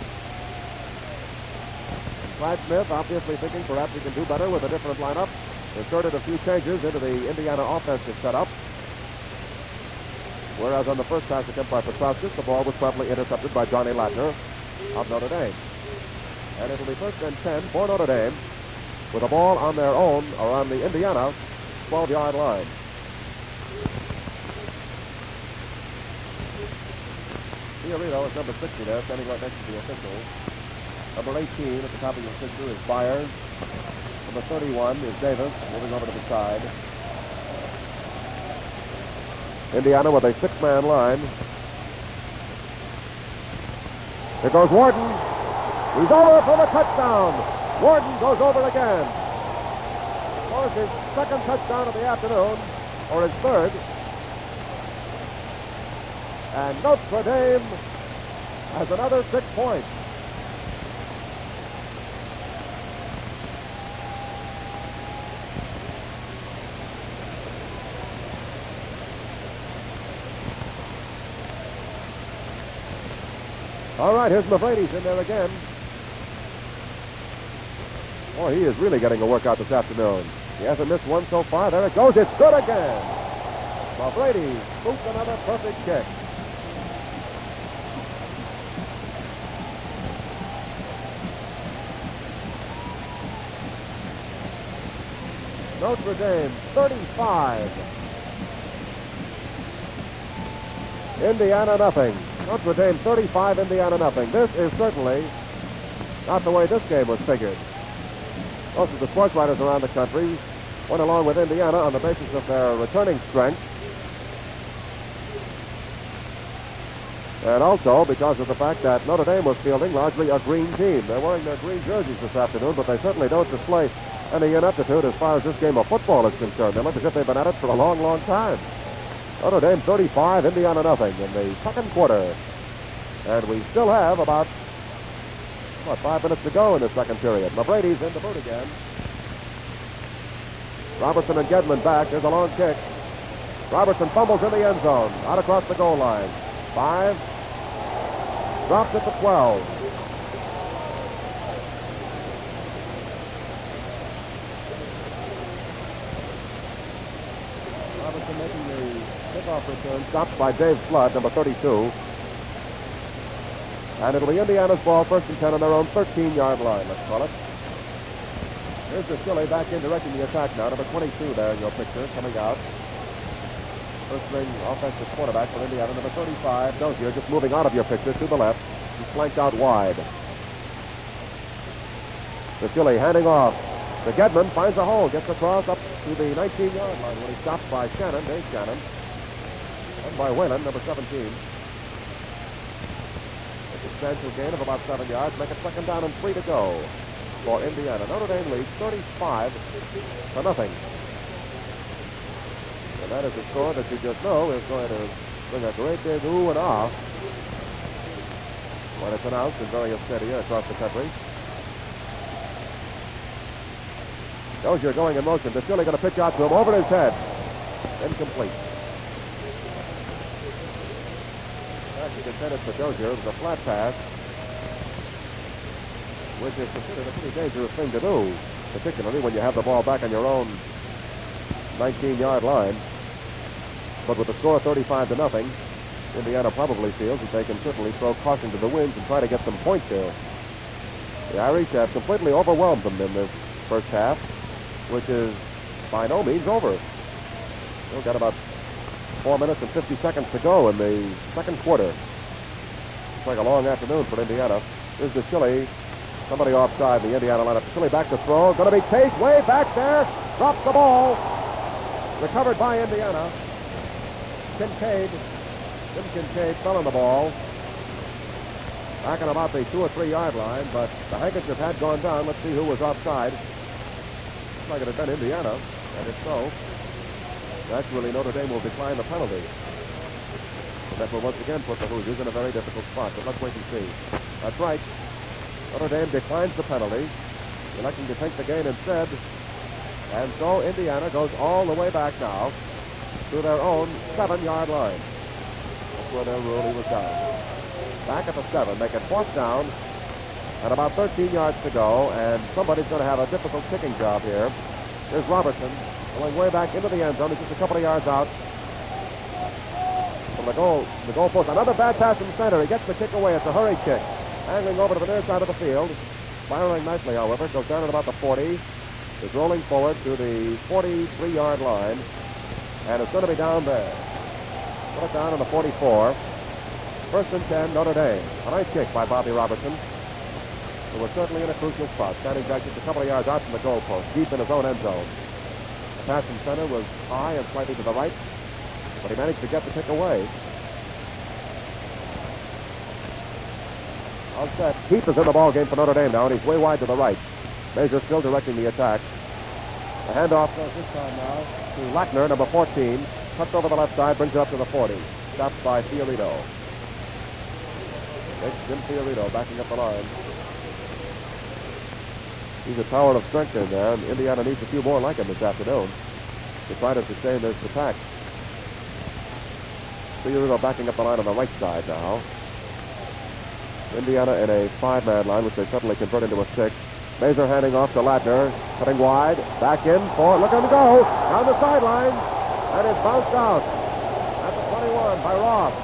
[SPEAKER 9] And Clyde Smith, obviously thinking perhaps he can do better with a different lineup, inserted a few changes into the Indiana offensive setup. Whereas on the first pass attempt by Petroskas, the ball was promptly intercepted by Johnny Lackner of Notre Dame. And it'll be first and 10 for Notre Dame, with a ball on their own, or on the Indiana 12-yard line. Fiorito is number 60 there, standing right next to the official. Number 18 at the top of your picture is Byers. Number 31 is Davis, moving over to the side. Indiana with a 6-man line. Here goes Warden. He's over for the touchdown. Warden goes over again. Scores his second touchdown of the afternoon, or his third. And Notre Dame has another 6 points. All right, here's Mavridis in there again. Boy, he is really getting a workout this afternoon. He hasn't missed one so far. There it goes. It's good again. Mavridis boots another perfect kick. Notre Dame 35. Indiana nothing. Notre Dame 35, Indiana nothing. This is certainly not the way this game was figured. Most of the sports writers around the country went along with Indiana on the basis of their returning strength, and also because of the fact that Notre Dame was fielding largely a green team. They're wearing their green jerseys this afternoon, but they certainly don't display any ineptitude as far as this game of football is concerned. They look as if they've been at it for a long, long time. Notre Dame 35, Indiana nothing in the second quarter. And we still have about 5 minutes to go in the second period. Mavridis in the boot again. Robertson and Gedman back. There's a long kick. Robertson fumbles in the end zone. Out across the goal line. 5. Drops it to 12. Robertson making the kickoff return. Stopped by Dave Flood, number 32. And it'll be Indiana's ball, first and 10 on their own 13-yard line, let's call it. Here's Vasily back in directing the attack now. Number 22 there in your picture, coming out. First string offensive quarterback for Indiana, number 35. Dozier just moving out of your picture to the left. He's flanked out wide. Chile handing off. The Gedman finds a hole, gets across up to the 19-yard line when he stopped by Shannon, Dave Shannon, and by Whalen, number 17. A substantial gain of about 7 yards, make it second down and 3 to go for Indiana. Notre Dame leads 35-0. And that is a score that you just know is going to bring a great big ooh and ah when it's announced in various stadia across the country. Dozier going in motion. DeCilli going to pitch out to him over his head. Incomplete. Actually intended for Dozier. It was a flat pass, which is considered a pretty dangerous thing to do, particularly when you have the ball back on your own 19-yard line. But with the score 35-0, Indiana probably feels that they can certainly throw caution to the winds and try to get some points here. The Irish have completely overwhelmed them in this first half, which is by no means over. They've got about 4 minutes and 50 seconds to go in the second quarter. Looks like a long afternoon for Indiana. Here's DeCilli. Somebody offside the Indiana lineup. DeCilli back to throw. Going to be chased way back there. Drops the ball. Recovered by Indiana. Jim Kincaid fell on the ball. Back on about the 2 or 3 yard line, but the handkerchief had gone down. Let's see who was offside. Looks like it had been Indiana, and if so, naturally Notre Dame will decline the penalty. And that will once again put the Hoosiers in a very difficult spot, but let's wait and see. That's right. Notre Dame declines the penalty, electing to take the gain instead. And so Indiana goes all the way back now to their own 7-yard line. That's where their ruling was down. Back at the 7, make it 4th down, and about 13 yards to go, and somebody's going to have a difficult kicking job here. There's Robertson going way back into the end zone. He's just a couple of yards out from the goal post. Another bad pass from the center. He gets the kick away. It's a hurry kick. Angling over to the near side of the field. Firing nicely, however. Goes down at about the 40. Is rolling forward to the 43-yard line. And it's going to be down there. Put it down on the 44. 1st and 10, Notre Dame. A nice kick by Bobby Robertson, who was certainly in a crucial spot, standing back just a couple of yards out from the goal post, deep in his own end zone. The pass from center was high and slightly to the right, but he managed to get the kick away. All set. Heath is in the ball game for Notre Dame now, and he's way wide to the right. Major still directing the attack. The handoff goes this time now to Lackner, number 14. Cuts over the left side, brings it up to the 40. Stopped by Fiorito. Big Jim Fiorito backing up the line. He's a tower of strength in there, and Indiana needs a few more like him this afternoon to try to sustain this attack. Fiorito backing up the line on the right side now. Indiana in a 5-man line, which they suddenly convert into a 6. Mazur handing off to Ladner, cutting wide, back in for, look at him go, down the sideline, and it's bounced out at the 21 by Ross.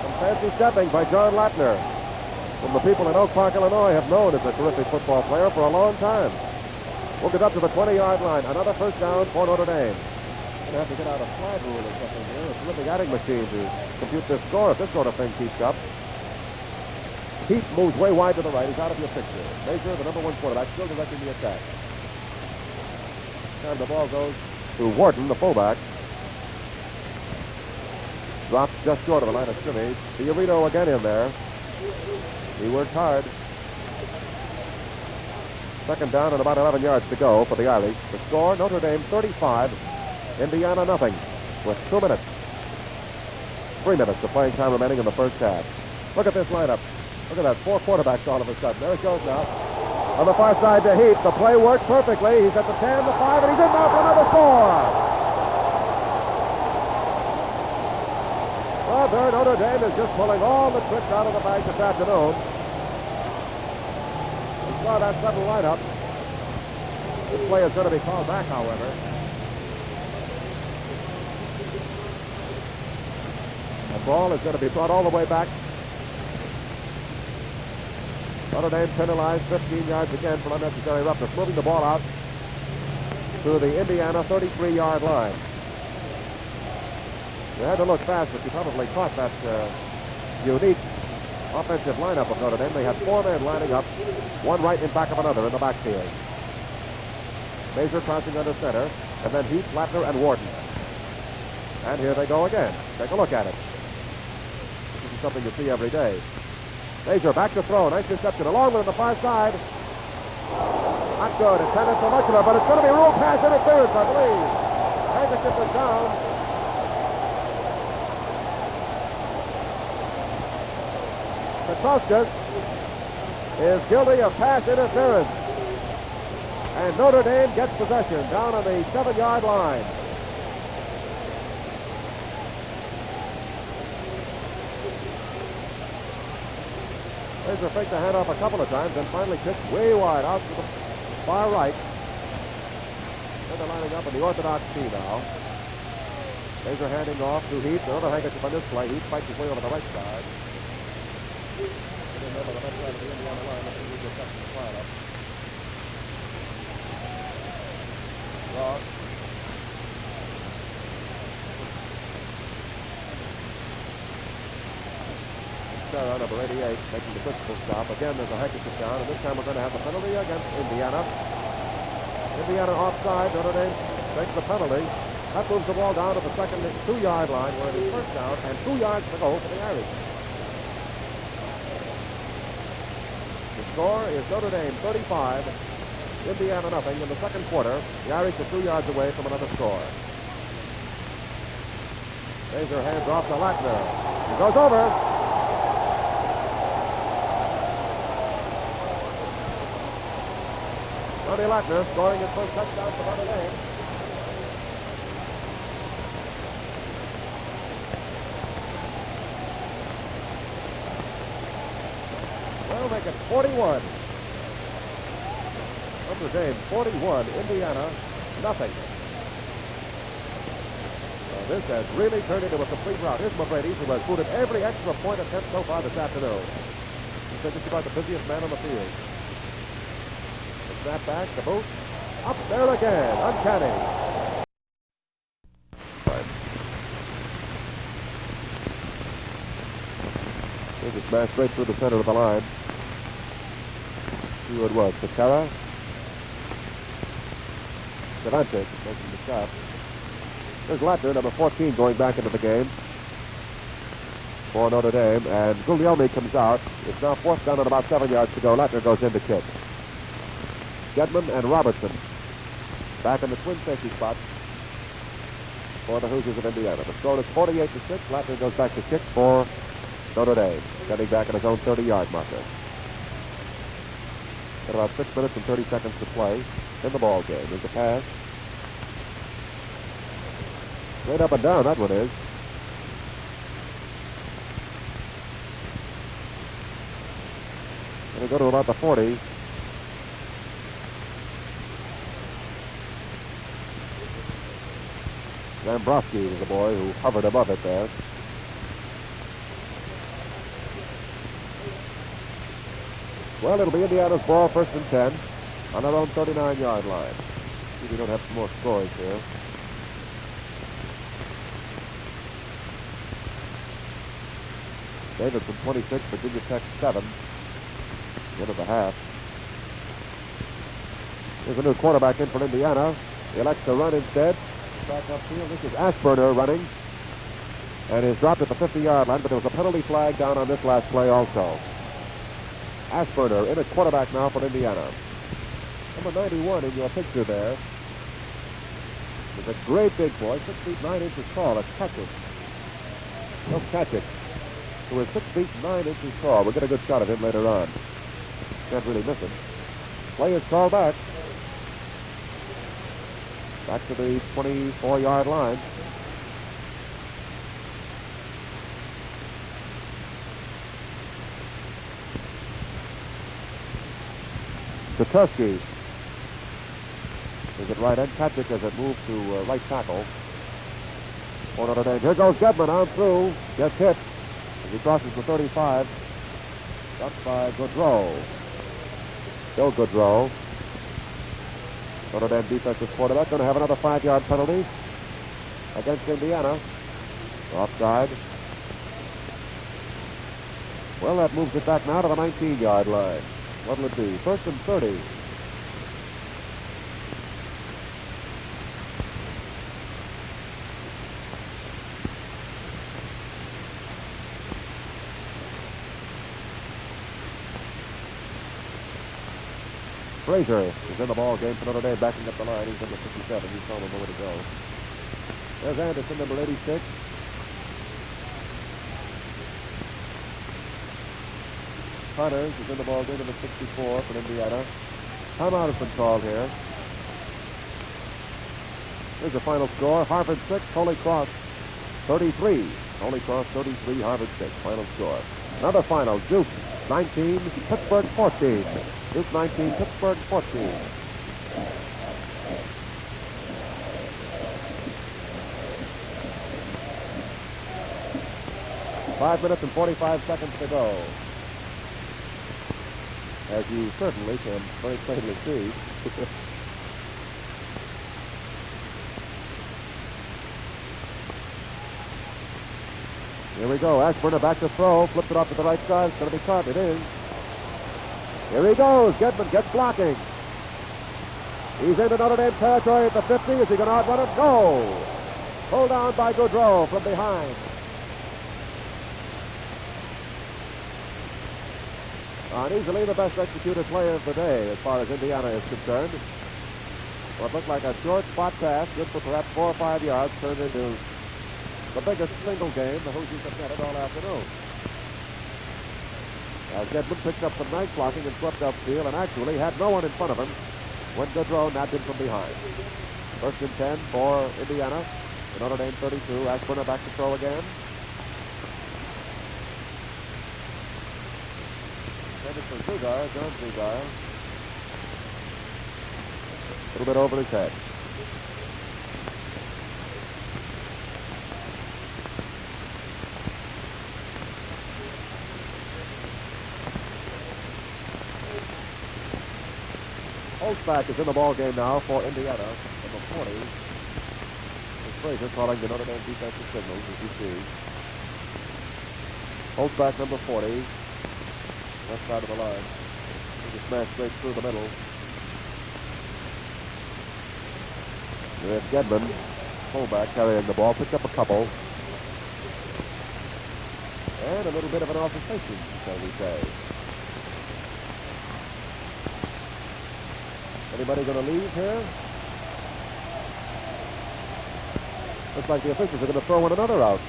[SPEAKER 9] Some fancy stepping by John Ladner, whom the people in Oak Park, Illinois have known as a terrific football player for a long time. We'll get up to the 20-yard line, another 1st down for Notre Dame. Going to have to get out a flag rule or something here, a terrific adding machine to compute this score if this sort of thing keeps up. Heath moves way wide to the right. He's out of your picture. Major, the number 1 quarterback, still directing the attack. And the ball goes to Wharton, the fullback. Drops just short of the line of scrimmage. Fiorito again in there. He worked hard. 2nd down and about 11 yards to go for the Irish. The score, Notre Dame 35, Indiana nothing, with 2 minutes. 3 minutes of playing time remaining in the first half. Look at this lineup. Look at that, 4 quarterbacks all of a sudden. There it goes now. On the far side to Heath. The play worked perfectly. He's at the 10, the 5, and he's in now for another 4. Well, there, Notre Dame is just pulling all the tricks out of the bag this afternoon. We saw that sudden lineup. This play is going to be called back, however. The ball is going to be brought all the way back. Notre Dame penalized 15 yards again for unnecessary roughness, moving the ball out to the Indiana 33-yard line. You had to look fast, but you probably caught that unique offensive lineup of Notre Dame. They had 4 men lining up, one right in back of another in the backfield. Major crouching under center, and then Heath, Lattner, and Warden. And here they go again. Take a look at it. This is something you see every day. Major back to throw. Nice reception. A long one on the far side. Not good. Intended for much of it, but it's going to be ruled pass interference, I believe. Handkerchief is down. Petroskas is guilty of pass interference. And Notre Dame gets possession down on the 7-yard line. Razor faked the handoff a couple of times and finally kicked way wide out to the far right. Then they're lining up in the orthodox T now. Razor handing off to Heath. Another handkerchief on this play. Heath fights his way over the right side. Getting over the left side of the Indiana line. Let's see who gets up to the lineup. Ross. Sarah, number 88, making the critical stop. Again, there's a handkerchief down, and this time we're going to have the penalty against Indiana. Indiana offside. Notre Dame takes the penalty. That moves the ball down to the second 2-yard line, where it is first down and 2 yards to go for the Irish. The score is Notre Dame 35, Indiana nothing in the second quarter. The Irish are 2 yards away from another score. Razor hands off to Lattner. He goes over. Tony Lattner scoring his first touchdown for Notre Dame. Well, make it 41. Notre Dame 41, Indiana nothing. Well, this has really turned into a complete rout. Here's McGrady, who has booted every extra point attempt so far this afternoon. He's just about the busiest man on the field. Snap back, the boot, up there again, uncanny. Here's a smash straight through the center of the line. See who it was, Patera. Cervantes making the stop. There's Lattner, number 14, going back into the game for Notre Dame, and Guglielmi comes out. It's now 4th down and about 7 yards to go. Lattner goes in to kick. Gedman and Robertson back in the twin safety spot for the Hoosiers of Indiana. The score is 48-6. Lattner goes back to kick for Notre Dame, getting back at his own 30-yard marker. Got about 6 minutes and 30 seconds to play in the ball game. There's a pass. Straight up and down, that one is. Going to go to about the 40. Zambrowski was the boy who hovered above it there. Well, it'll be Indiana's ball, 1st and 10, on their own 39-yard line. See if we don't have some more scores here. Davidson 26, Virginia Tech 7. End of the half. There's a new quarterback in for Indiana. He elects to run instead. Back upfield. This is Ashburner running. And is dropped at the 50-yard line, but there was a penalty flag down on this last play also. Ashburner in at quarterback now for Indiana. Number 91 in your picture there is a great big boy, 6 feet 9 inches tall. That's Katchik. No, Katchik, who is 6 feet 9 inches tall. We'll get a good shot of him later on. Can't really miss him. Play is called back. Back to the 24-yard line. Sikorsky is at right end. Patrick as it moves to right tackle for Notre Dame. Here goes Gedman on through. Gets hit as he crosses the 35. Dumped by Goodrow. Bill Goodrow. Notre Dame defensive quarterback going to have another 5-yard penalty against Indiana. Offside. Well, that moves it back now to the 19-yard line. What'll it be? 1st and 30. Frazier is in the ball game for Notre Dame, backing up the line. He's number 57. He's told him nowhere to go. There's Anderson, number 86. Connors is in the ball game, number 64 for Indiana. Timeout has been called here. Here's the final score. Harvard 6, Holy Cross 33. Holy Cross 33, Harvard 6. Final score. Another final. Duke 19, Pittsburgh 14. Duke 19, Pittsburgh 14. Five minutes and 45 seconds to go. As you certainly can very plainly see. Here we go. Ashburn back to throw. Flips it off to the right side. It's going to be caught. It is. Here he goes. Gedman gets blocking. He's into Notre Dame territory at the 50. Is he going to outrun it? No. Pulled down by Goudreau from behind. And easily the best executed play of the day as far as Indiana is concerned. What looked like a short spot pass, good for perhaps 4 or 5 yards, turned into the biggest single game the Hoosiers have netted all afternoon. Gedman picked up some nice blocking and swept upfield and actually had no one in front of him when Goudreau nabbed him from behind. 1st and 10 for Indiana. The Notre Dame 32. Ashburn back to throw again. It's for Zugar, John Zugar. A little bit over his head. Holtzback is in the ball game now for Indiana. Number 40. It's Frazier calling the Notre Dame defensive signals, as you see. Holtzback, number 40. Left side of the line. He just smashed straight through the middle. We have Gedman, fullback, carrying the ball. Picked up a couple. And a little bit of an altercation, shall we say. Anybody going to leave here? Looks like the officials are going to throw one another out.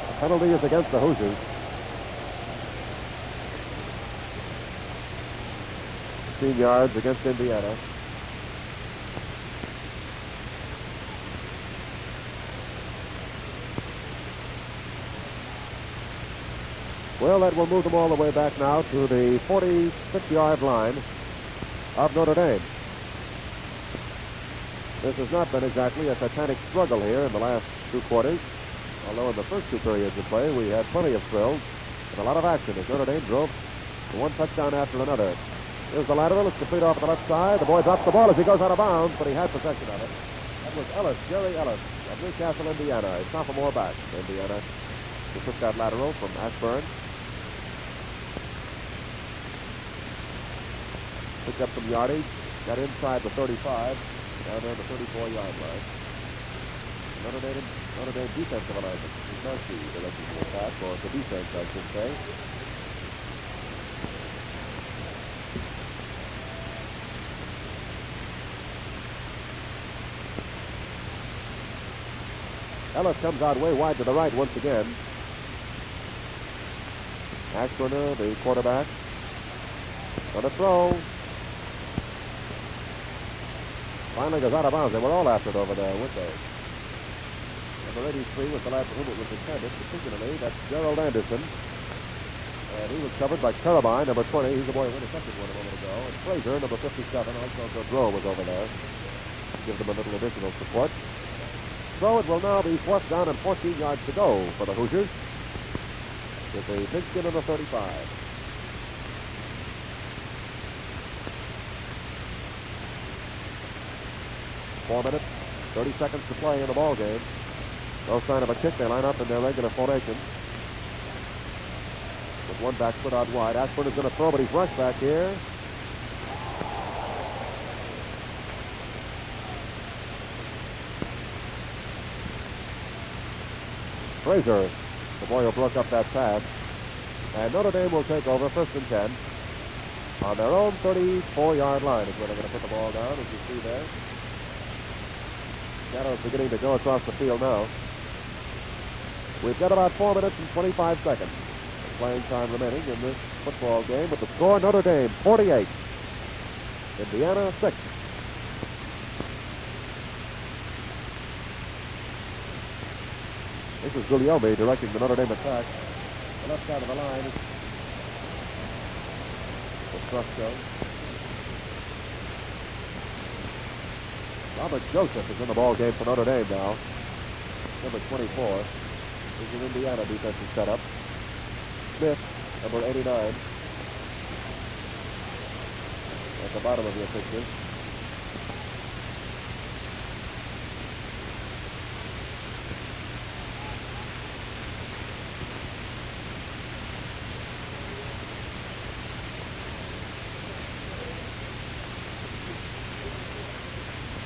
[SPEAKER 9] The penalty is against the Hoosiers. 15 yards against Indiana. Well, that will move them all the way back now to the 46-yard line of Notre Dame. This has not been exactly a titanic struggle here in the last 2 quarters. Although in the first 2 periods of play, we had plenty of thrills and a lot of action as Notre Dame drove one touchdown after another. Here's the lateral. It's complete off the left side. The boy drops the ball as he goes out of bounds, but he had possession of it. That was Ellis, Jerry Ellis of Newcastle, Indiana, a sophomore back for Indiana. He took that lateral from Ashburn. Picked up some yardage. Got inside the 35, down there on the 34-yard line. Notre Dame defensive alignment. He's not the direction of the attack, or the defense, I should say. Ellis comes out way wide to the right once again. Ashburner, the quarterback, on a throw. Finally goes out of bounds. They were all after it over there, weren't they? Number 83 was the lad for whom it was intended, particularly. That's Gerald Anderson. And he was covered by Carabine, number 20. He's the boy who intercepted one a moment ago. And Frazier, number 57, also Goudreau was over there. Gives them a little additional support. So it will now be 4th down and 14 yards to go for the Hoosiers. With a pigskin on the 35. Four minutes, 30 seconds to play in the ball game. No sign of a kick. They line up in their regular formation. With one back foot out wide. Ashburn is going to throw, but he's rushed back here. Fraser, the boy who broke up that pass. And Notre Dame will take over 1st and 10 on their own 34-yard line is where they're going to put the ball down, as you see there. Shadows beginning to go across the field now. We've got about 4 minutes and 25 seconds of playing time remaining in this football game with the score Notre Dame 48, Indiana 6. This is Guglielmi directing the Notre Dame attack. The left side of the line is Frusco. Robert Joseph is in the ball game for Notre Dame now. Number 24 is an Indiana defensive setup. Smith, number 89, at the bottom of your picture.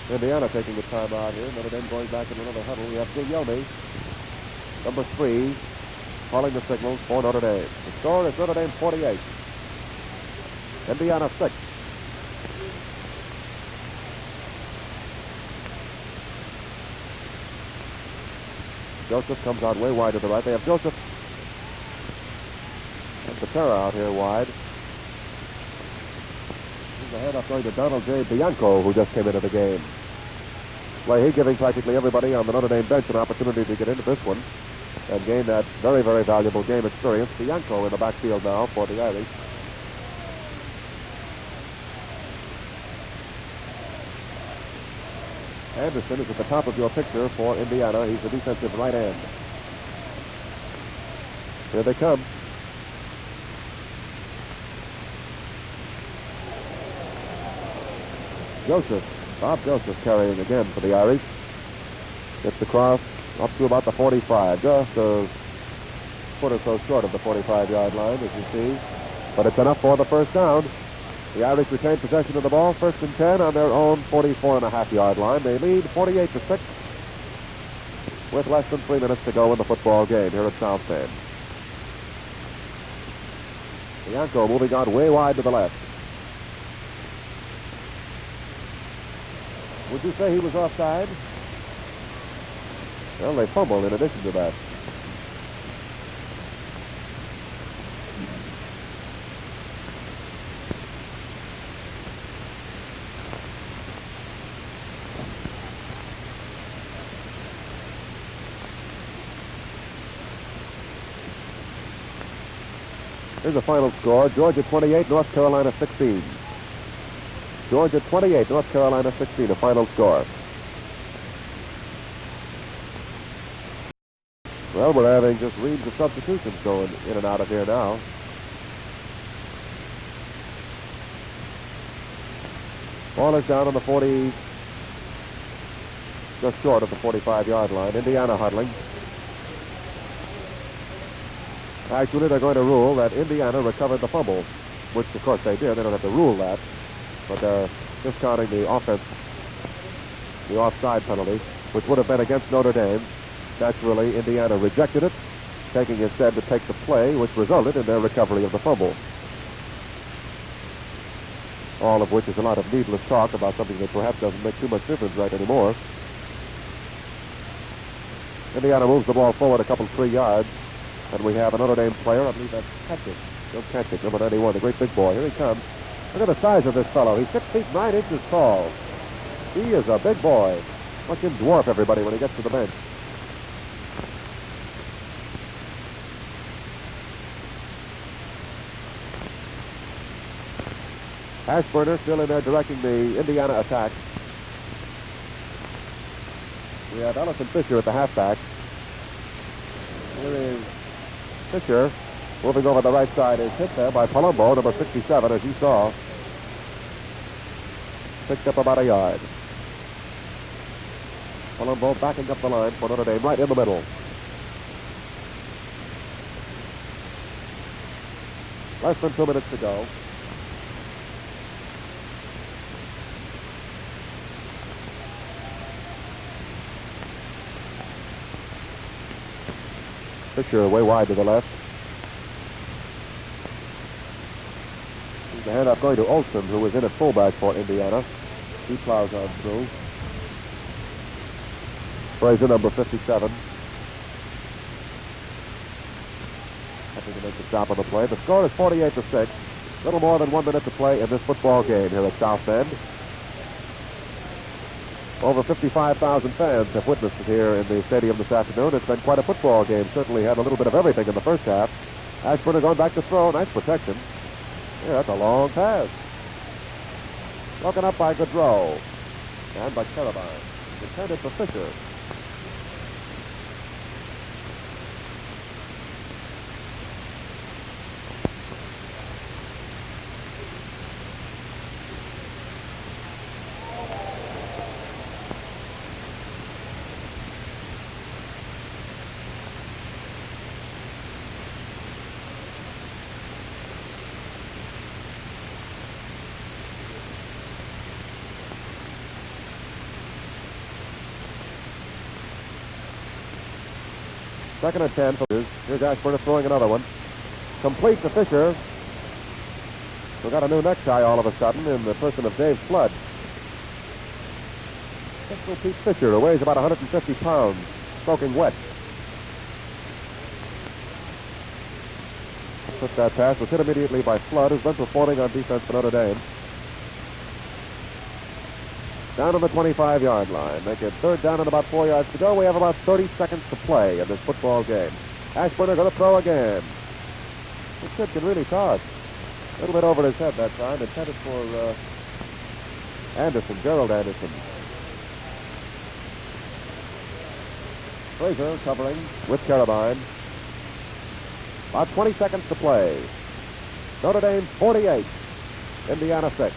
[SPEAKER 9] Indiana taking the timeout here. Notre Dame going back in another huddle. We have Guglielmi, number 3, calling the signals for Notre Dame. The score is Notre Dame 48, Indiana 6. Joseph comes out way wide to the right. They have Joseph and Patera out here wide. The handoff going to Donald J. Bianco, who just came into the game. Leahy giving practically everybody on the Notre Dame bench an opportunity to get into this one and gain that very, very valuable game experience. Bianco in the backfield now for the Irish. Anderson is at the top of your picture for Indiana. He's the defensive right end. Here they come. Bob Joseph carrying again for the Irish. Gets across up to about the 45, just a foot or so short of the 45-yard line, as you see. But it's enough for the first down. The Irish retain possession of the ball, 1st and 10 on their own 44.5-yard line. They lead 48-6 with less than 3 minutes to go in the football game here at South Bend. Bianco moving out way wide to the left. Would you say he was offside? Well, they fumbled in addition to that. Here's the final score. Georgia 28, North Carolina 16. Georgia 28, North Carolina 16, the final score. Well, we're having just reams of substitutions going in and out of here now. Ball is down on the 40, just short of the 45-yard line. Indiana huddling. Actually, they're going to rule that Indiana recovered the fumble, which, of course, they did. They don't have to rule that. But they're discounting the offense, the offside penalty, which would have been against Notre Dame. Naturally, Indiana rejected it, taking instead to take the play, which resulted in their recovery of the fumble. All of which is a lot of needless talk about something that perhaps doesn't make too much difference right anymore. Indiana moves the ball forward a couple, 3 yards, and we have a Notre Dame player, I believe that's Ketchik. Joe Ketchik, number 91, the great big boy. Here he comes. Look at the size of this fellow. He's 6 feet 9 inches tall. He is a big boy. Watch him dwarf everybody when he gets to the bench. Ashburner still in there directing the Indiana attack. We have Ellison Fisher at the halfback. Here is Fisher. Moving over the right side is hit there by Palumbo, number 67, as you saw. Picked up about a yard. Palumbo backing up the line for Notre Dame, right in the middle. Less than 2 minutes to go. Fisher way wide to the left. The handoff going to Olson, who was in at fullback for Indiana. He plows on through. Fraser, number 57. Happy to make the stop on the play. The score is 48-6. Little more than 1 minute to play in this football game here at South Bend. Over 55,000 fans have witnessed it here in the stadium this afternoon. It's been quite a football game. Certainly had a little bit of everything in the first half. Ashburner going back to throw. Nice protection. Yeah, that's a long pass. Broken up by Gaudreau. And by Carabine. Intended for Fisher. Second and 10 for Fisher. Here's Ashburner throwing another one. Complete to Fisher. We got a new necktie all of a sudden in the person of Dave Flood. Pistol Pete Fisher, who weighs about 150 pounds, soaking wet. Took that pass, was hit immediately by Flood, who's been performing on defense for Notre Dame. Down on the 25-yard line. Make it third down and about 4 yards to go. We have about 30 seconds to play in this football game. Ashburner going to throw again. This kid can really toss. A little bit over his head that time. Intended for Anderson, Gerald Anderson. Fraser covering with Carabine. About 20 seconds to play. Notre Dame 48. Indiana 6.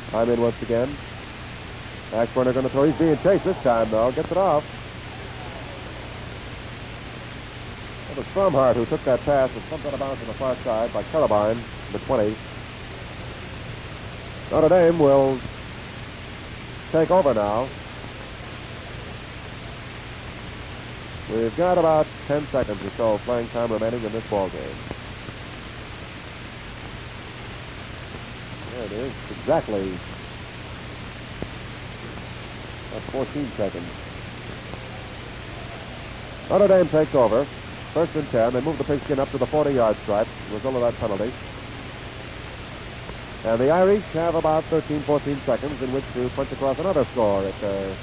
[SPEAKER 9] Time in once again. Ashburner going to throw. He's being chased this time, though. Gets it off. It was Stromhart who took that pass and thumped out of bounds on the far side by Carabine, the 20. Notre Dame will take over now. We've got about 10 seconds or so playing time remaining in this ball game. There it is. Exactly. That's 14 seconds. Notre Dame takes over. First and 10. They move the pigskin up to the 40-yard stripe. The result of that penalty. And the Irish have about 13, 14 seconds in which to punch across another score if they're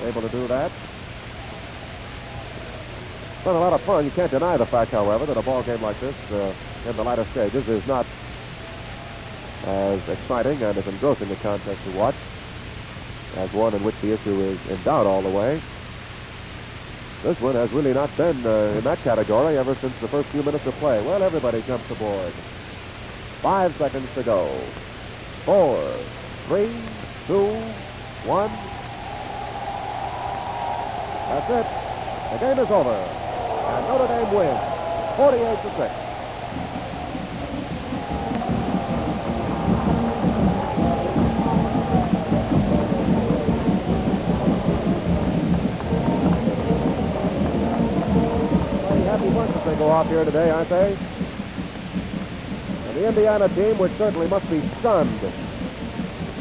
[SPEAKER 9] able to do that. It's been a lot of fun. You can't deny the fact, however, that a ball game like this in the latter stages is not as exciting and as engrossing a contest to watch as one in which the issue is in doubt all the way. This one has really not been in that category ever since the first few minutes of play. Well, everybody jumps aboard. 5 seconds to go. 4, 3, 2, 1. That's it. The game is over. And Notre Dame wins 48-6. Happy bunch as they go off here today, aren't they? And the Indiana team, which certainly must be stunned,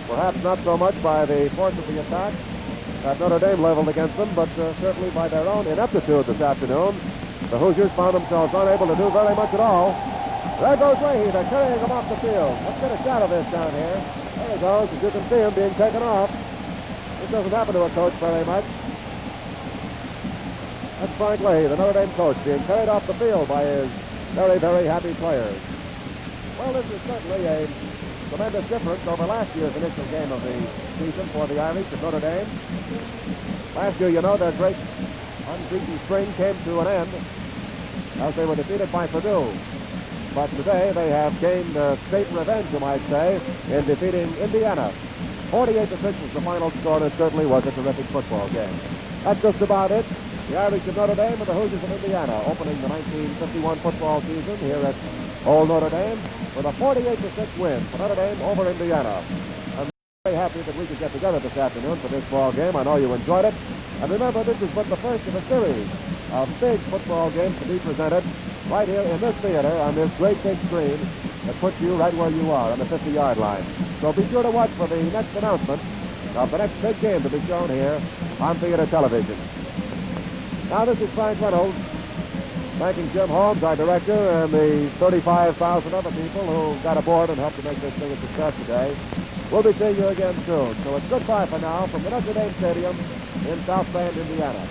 [SPEAKER 9] perhaps not so much by the force of the attack that Notre Dame leveled against them, but certainly by their own ineptitude this afternoon. The Hoosiers found themselves unable to do very much at all. There goes Leahy. They're carrying him off the field. Let's get a shot of this down here. There he goes. As you can see him being taken off. This doesn't happen to a coach very much. That's Frank Leahy, the Notre Dame coach, being carried off the field by his very, very happy players. Well, this is certainly a tremendous difference over last year's initial game of the season for the Irish at Notre Dame. Last year, you know, their great unbeaten string came to an end as they were defeated by Purdue. but today they have gained state revenge, you might say, in defeating Indiana. 48-6 was the final score, and it certainly was a terrific football game. That's just about it. The Irish of Notre Dame and the Hoosiers of Indiana opening the 1951 football season here at Old Notre Dame with a 48-6 win for Notre Dame over Indiana. I'm very happy that we could get together this afternoon for this ball game. I know you enjoyed it. And remember, this is but the first of a series of big football games to be presented right here in this theater on this great big screen that puts you right where you are on the 50-yard line. So be sure to watch for the next announcement of the next big game to be shown here on theater television. Now, this is Frank Reynolds, thanking Jim Holmes, our director, and the 35,000 other people who got aboard and helped to make this thing a success today. We'll be seeing you again soon. So it's goodbye for now from the Notre Dame Stadium in South Bend, Indiana.